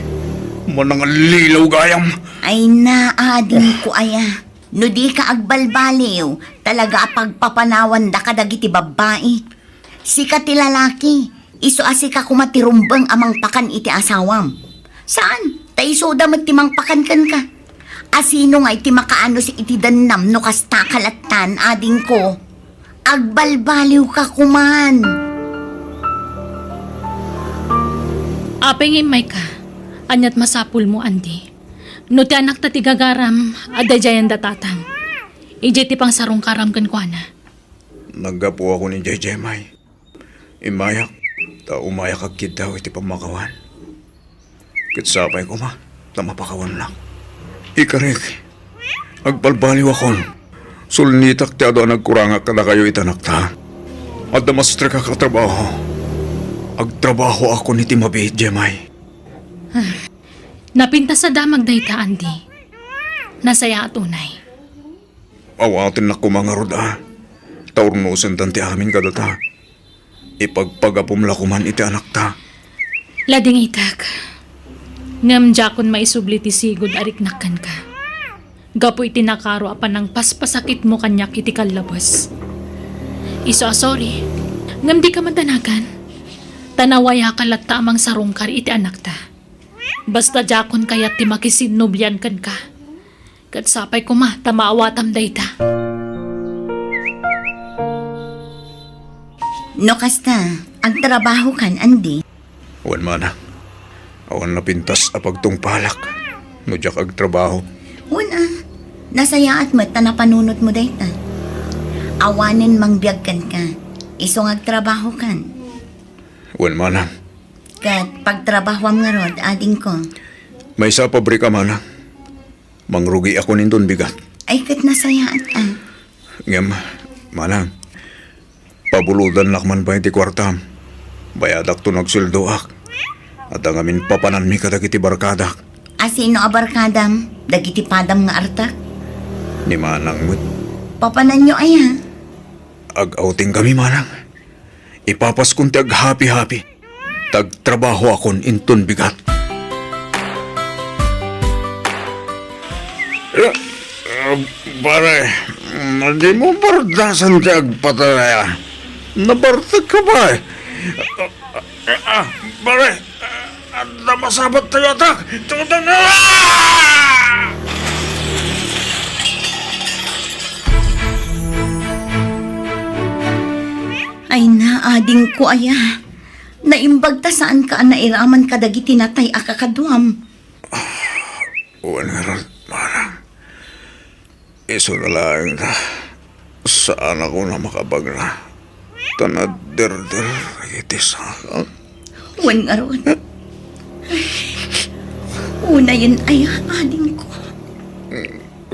Manang lilaw gayam.
Ay naadin ko aya. No di ka agbalbaliw, talaga pagpapanawan da ka dagiti babae. Sika ti lalaki, iso asika kumatirumbang amang pakan iti asawam. Saan? Taiso damat timang pakan kan ka. Asino nga iti makaano si iti danam no kasta kalatan ading ko. Agbalbaliw ka kuman.
Apeng imay ka. Anyat masapul mo, Andi. No ti anak ta ti gagaram, ada jayan datatang. Ije ti pang sarong karam kan kwa na.
Naggapo ako ni JJ May. Imayak, ta umayak agkid daw iti pamakawan. Kitsapay ko ma, ta mapakawan lang. Ikarik, agbalbaliw akon. Sulnitak ti ado nagkuranga kada kayo itanak ta. At damastre ka katrabaho. Agtrabaho ako ni Timabi, Jemay.
Napinta sa damag dayta, Andi. Nasaya atunay.
Awatin na kumangarod Taurnusan tanti amin kadata. Ipagpagapom lakuman iti anak ta.
Lading itak. Ngam jakon maisubli ti sigod ariknakan ka. Gapo iti nakaro apan ng paspasakit mo kanyak iti kalabas. Iso sorry. Ngam di ka mandanagan. Tanawaya kalata amang sarungkar iti anak ta. Basta jakon kayat ti makisinubyan kan ka. Kat sapay ko ma, tamaawatam dayta.
No kasta, agtrabaho kan, Andi.
Awan mana. Awan na pintas apagtungpalak. Nudyak agtrabaho.
Una, nasaya at mat na napanunot mo dayta. Awanin mangbiyag kan ka. Isong agtrabaho kan.
Awan mana.
Kat pagtrabahwam nga rod, ading ko.
May sa pabrika mana. Mangrugi ako nindon bigat.
Ay kat nasaya at
Ngem, manang. Pabuludan lakman ba iti kwartam. Bayadak to nagsildoak. At ang amin papanan mi kadagiti barkadak.
Asino abarkadam, dagiti padam nga artak.
Ni manang mo't.
Papanan nyo ay ha.
Ag-outing kami manang. Ipapas kun ti ag-happy-happy. Tagtrabaho akon inton bigat. Pare, hindi mo bardasan ti agpatalaya. Nabartag ka ba eh? Pare, namasabat tayo atak. Tumatang na!
Ay naading ko aya. Naimbag ta saan ka nairaman kadagiti natay akakadwam.
Uwan nga rin, manang. Iso na lang na saan ako na makabag na. Tanader-der, itisakang.
Wan nga ron. Una yun ay ading ko.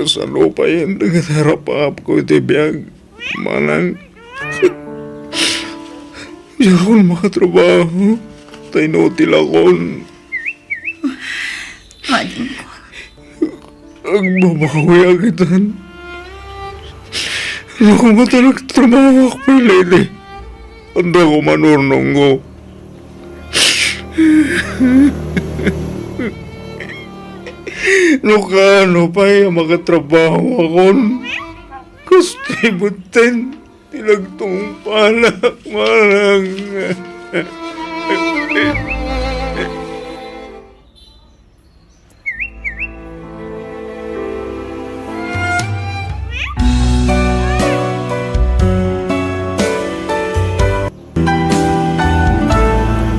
Sa lupa yun, nagharap ko iti biyag, manang. Di ako makatrabaho. Tainutil akon.
Ading ko.
Agbabawi agitan. Ano ko matalag trabaho ako, lady? Anda ko manurnong ko. No kano pa makatrabaho akon. Gusto ibutin. Tilagtong palak, marang.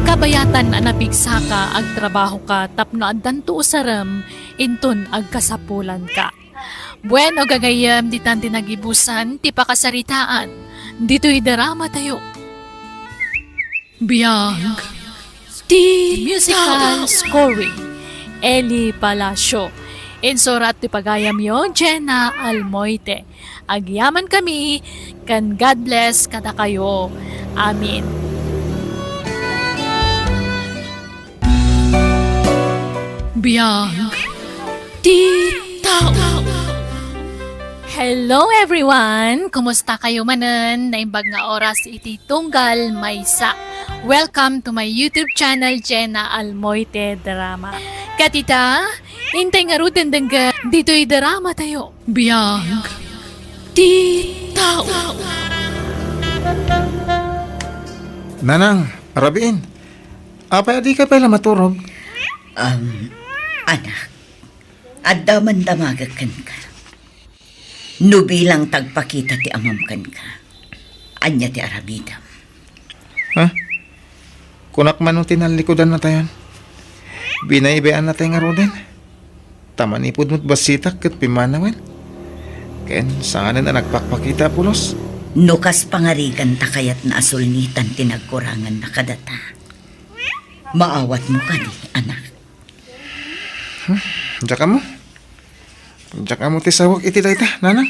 Kabayatan na napigsa ka, agtrabaho ka, tapno addan to usaram, inton agkasapulan ka. Bueno gagayam di tan tinagibusan, ti pakasaritaan, dito'y darama tayo. Biyag, ti musical scoring, Eli Palacio. Insurat ti pagayam yo, Jenna Almoite. Agyaman kami, kan God bless kada kayo. Amin. Biyag, ti tao. Hello everyone! Kumusta kayo manan? Naimbag nga oras iti tunggal maysa. Welcome to my YouTube channel, Jenna Almoite Drama. Katita, hintay nga rutin dengga dito'y drama tayo. Biyag, di tao.
Nanang, Rabiin. Apay adi ka pala maturog.
Anak, adda man damagakan ka. Nubilang tagpakita ti amamkan ka. Anya ti arabidam.
Ha? Kunak man nung tinalikodan na tayon. Binaibayaan na tayo nga rodin. Taman ipod mo't basitak kat pimanawan. Ken, sanganan na nagpakpakita pulos.
Nukas pangarigan ta kayat na asulnitan tinagkurangan na kadata. Maawat mo ka di, anak.
Diyak mo. Diyak mo ti sawag iti dayta, nanang.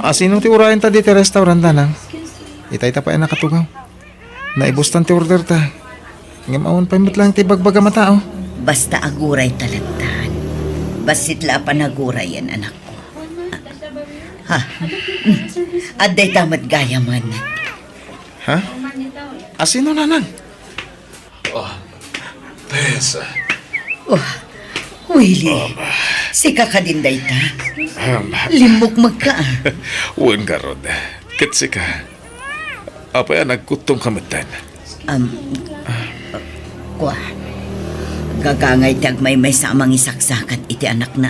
Sino ti urayan ta di ti restaurant, nanang? Itay ta pa ay nakatugaw. Naibustan ti order ta. Ngamaon pa imot lang ti bagbaga matao.
Basta aguray talagtan. Basit la panaguray yan, anak ko. Ha? Aday tamat gaya man.
Ha? Sino, nanang?
Tessa.
Oh, Willie. Sika ka din dayta. Limok magka.
Wan ka, Rod. Kitsi ka. Apay nagkutong kamatan.
Kwa. Gagangay tagmay may samang isaksakan iti anak na.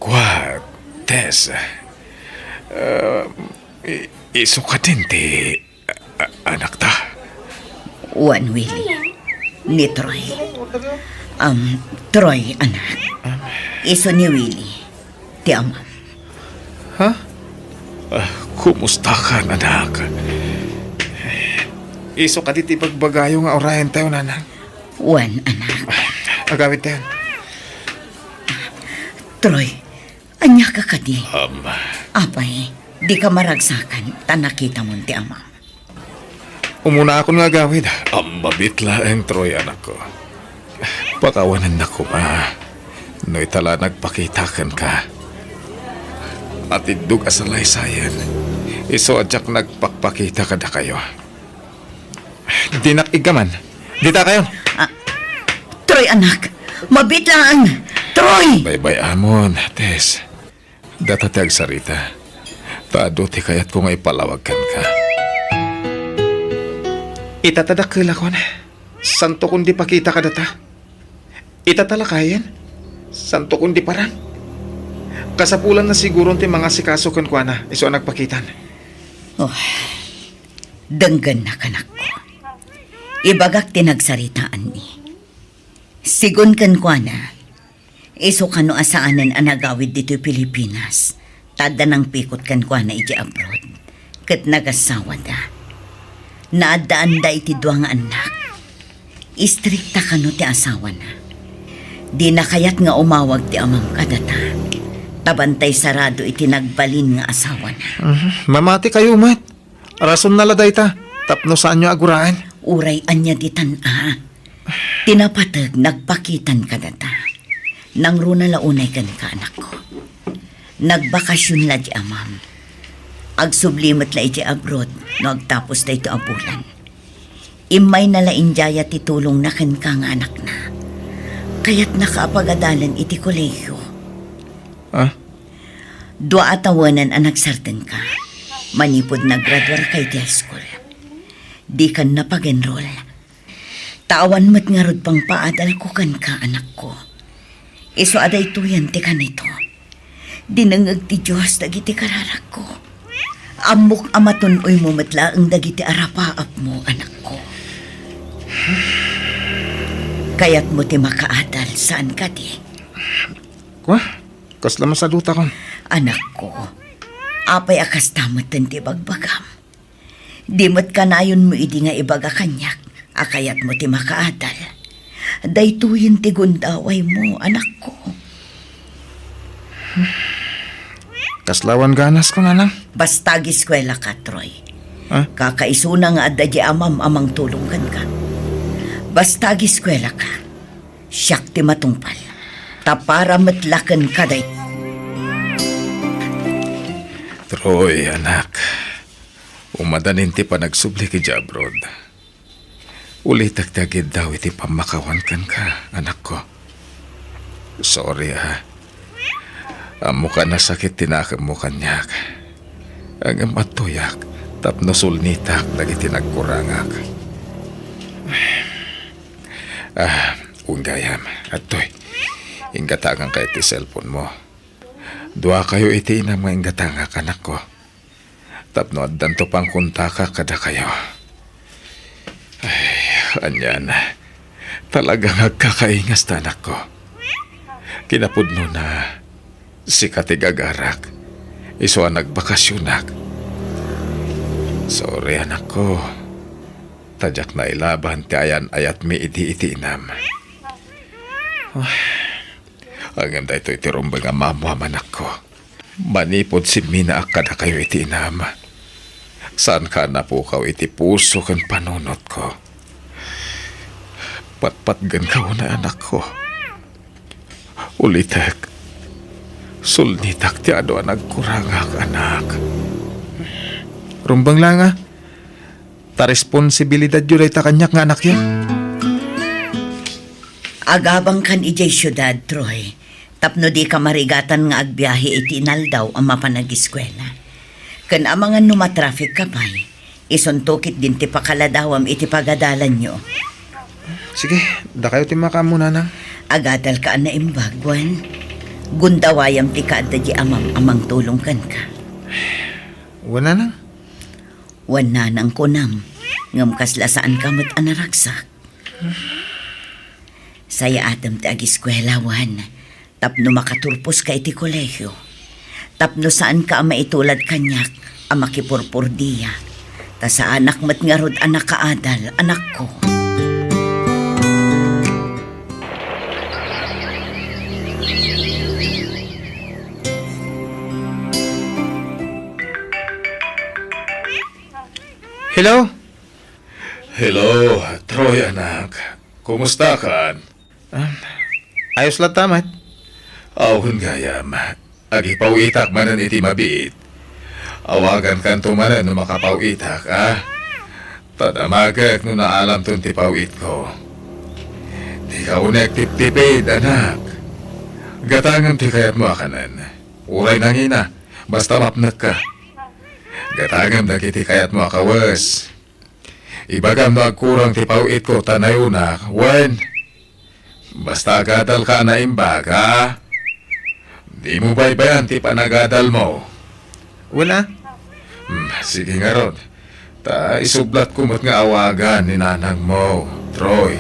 Kwa, Tess. Iso ka din ti anak ta.
Wan, Willie. Ni Troy. Troy, anak. Iso ni Willie. Ti amam.
Ha?
Kumusta ka, anak?
Iso ka diti pagbagayo nga orayan tayo, nanang.
Wan, anak.
Agawit tayo.
Troy, anya ka kadi.
Um,
Apay, di ka maragsakan. Tanakita mo ti amam.
Umuna ako nga gawid.
Mabitla ang Troy, anak ko. Pakawanan na ko, ma. No'y tala nagpakitakan ka. At idug asalay sayan. Iso adyak nagpakpakita ka na kayo.
Di nakigaman. Di ta kayo.
Troy, anak. Mabit lang. Troy!
Bye-bye, Amon, Tess. Datatag sarita. Taado ti kayat ko nga ipalawagan ka.
Itatadakila ko na. Santo kundi pakita ka data. Itatalakayan. Santo kundi parang. Kasapulan na siguro ti mga sikasukan ko na. Iso ang nagpakitan.
Oh, danggan na kanak ko. Ibagak tinagsaritaan ni. Sigun kan ko na. Iso kano asaanan ang nagawid dito Pilipinas. Tada ng pikot kan ko na iti abroad. Kat nagasawa da. Naadaan da iti duwang anak. Istrikta kano ti asawa na. Di na kayat nga umawag ti amang kadata. Tabantay sarado iti nagbalin nga asawa na.
Mamati kayo, mat. Rason na laday ta. Tapno saan nyo aguraan.
Uray anya ditan Tinapatag nagpakitan ka data. Nang runa launay kan ka anak ko. Nagbakasyon la di amam. Agsublimot la iti abroad no agtapos na ito abulan. Imay na la injaya titulong na kan ka nga anak na. Kaya't nakaapagadalan iti kolehiyo. Dua atawanan ang nagsartan ka. Manipod na graduar kay di school. Di kan napag-enroll. Tawan mat nga rod pang paadal ko kan ka anak ko. Iso aday tuyan ti kanito. Dinangag ti Diyos dagiti kararak ko. Amok amaton oy mo matla ang dagiti arapaap mo anak ko. Kaya't mo ti makaadal saan ka di.
Kwa? Kasla masaluta ko.
Anak ko, apay akas tamot ti bagbagam. Di mo't kanayon mo idi nga ibaga kanyak, akayat mo ti makaadal. Daytuyin ti gundaway mo, anak ko.
Kaslawan ganas ko, nanang.
Basta giskwela ka, Troy.
Ha?
Kakaisuna nga adda di amam-amang tulungan ka. Basta giskwela ka, siyak ti matungpal. Tapara matlakan ka day.
Troy, anak. Umadanin ti pa nagsubli ki Jabrod. Ulit tagtagid daw iti pamakawan kan ka, anak ko. Sorry ha. Amo ka nasakit tinakam mo kanyak. Ang matuyak, tapno sulnitak dagiti nagkurangak. Unggayam, atoy. Inggatangan ka iti cellphone mo. Dua kayo iti inang mga inggatangak, anak ko. Tapno addan to pang kuntaka kada kayo. Anyan, talagang nagkakaingas ta, anak ko. Kinapudno na si katigagarak, iso ang nagbakasyonak. Sorry, anak ko. Tadyak na ilaban ti ayan ayat mi iti inam. Hanggang da ito itirumbang ang mamuam, anak ko. Manipod si Mina akada kayo iti inam. Saan ka na po kaw iti puso kan panunot ko? Patpatgan ka na, anak ko. Ulitek. Sulnitak ti ado ang nagkurangak, anak.
Rumbang lang ah. Ta responsibilidad yun ay ta kanyak nga anak yan.
Agabang kan ijay syudad, Troy. Tapno di ka marigatan nga agbiyahe iti inaldaw ang mapanagiskwela. Kan amangan numatraffic ka pa'y, isuntukit din ti pakaladawam iti pagadalan nyo.
Sige, da kayo timaka muna na.
Agadal ka na imbagwan. Gundawayam ti kaadda di amang tulong kan ka.
Wala na.
Wana nang kunam, ngam kaslasaan kamot anaraksak. Saya atam ti agiskwela, Wan. Tapno makaturpos ka iti kolehyo. Tapno saan ka maitulad kanyak, ang makipurpurdiya. Ta sa anak mat ngarod anak kaadal, anak ko.
Hello?
Hello, Troy, anak. Kumusta ka?
Ayos lang tamat.
Awon gayam. Agipawitak manan iti mabiit. Awagan kan tumanan no makapawitak, ah. Tadamagak no naalam ton ti pawit ko. Di ka unek tip-tipid, anak. Gatangan ti kayat mo akanan. Uray nangina, basta mapnak ka. Gatangan da kiti kayat mo akawas. Ibagam no agkurang ti pawit ko tanayunak, wen. Basta agadal ka na imbag, ha? Di mo baybayan ti panagadal mo.
Wala.
Sige nga ron. Ta isublat kumot nga awagan ni nanang mo, Troy.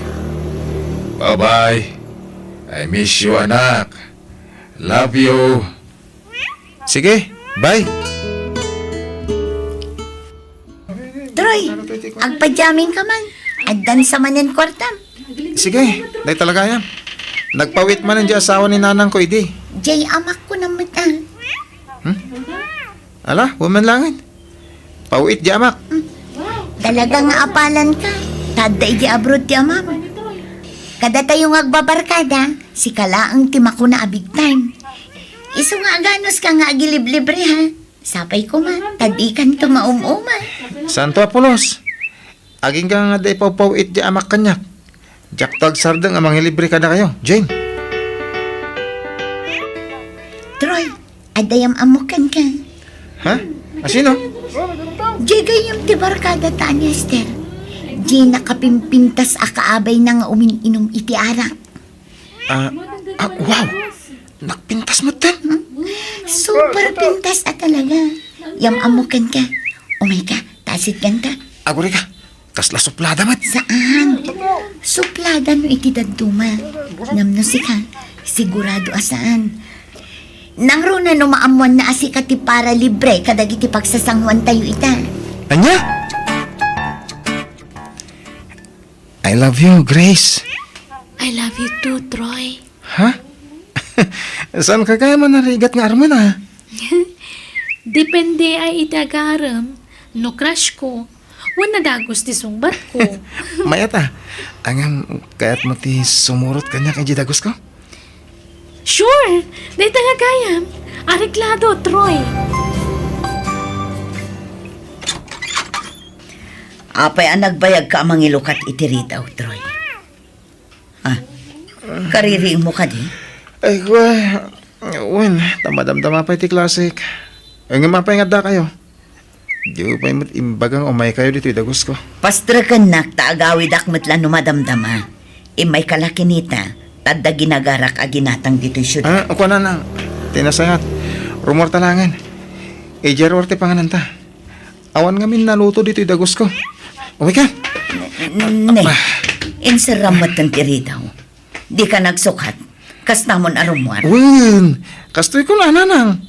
Bye-bye. I miss you, anak. Love you.
Sige, bye.
Troy, agpajamin ka man. Addan sa manen kwartam.
Sige, day talaga yan. Nagpawit man ang di asawa ni nanang ko, idi.
Jay amak ko na mata.
Ala, woman langit. Pawit di amak.
Talagang nga apalan ka. Tada iti abroad ti amam. Kada tayong agbabarkada, si kalaang timako na a big time. Iso nga aganos ka nga agiliblibre ha. Sapay ko man, tadikan to maumuman.
Santo Apolos. Aging ka nga day pawit di amak kanyak. Jaktag sardang amang libre ka na kayo, Jane.
Troy, adayam amukan ka.
Ha? Asino?
Jay gayam ti barkada ta ni Esther. Jay nakapimpintas akaabay na nga umiinom iti arak.
Wow! Nakpintas mo ten.
Super pintas at talaga. Yam amukan ka. Umay ka, tasit kanta.
Aguri ka. Kasla suplada mat.
Saan? Suplada no iti daduma. Namno si ka, sigurado asaan. Nang runa no maamuan na asika ti para libre kadag iti pagsasangwan tayo ita.
Anya? I love you, Grace.
I love you too, Troy.
Ha? Saan ka kaya man narigat nga arman ha?
Depende ay itagaram. No crush ko.
Wala dagos ti sungbat ko.
Mayata, angam kaya't mo ti sumurot kanya kay Dagos ko?
Sure! Day tagagayam. Areglado, Troy.
Apay ang nagbayag ka amang ilukat itiritaw, Troy. Kariri mo ka di?
Ay, wen, tamadamdama pa iti klasik. Ay, nga mapay nga da kayo. Di ko pa imbagang umay kayo dito, Dagos ko.
Pastrakan nak, taagawid akmat lang numadamdama. Imay kalakinita, tadda ginagarak aginatang dito'y syudad.
Ako na, tinasayat. Rumor talangan. Ejerorte pangananta. Awan nga min naluto dito, Dagos ko. Umay ka.
Ne, insaramat ng tiritaw. Di ka nagsukat. Kas namon arumwar.
Wen, kastoy ko na, nanang.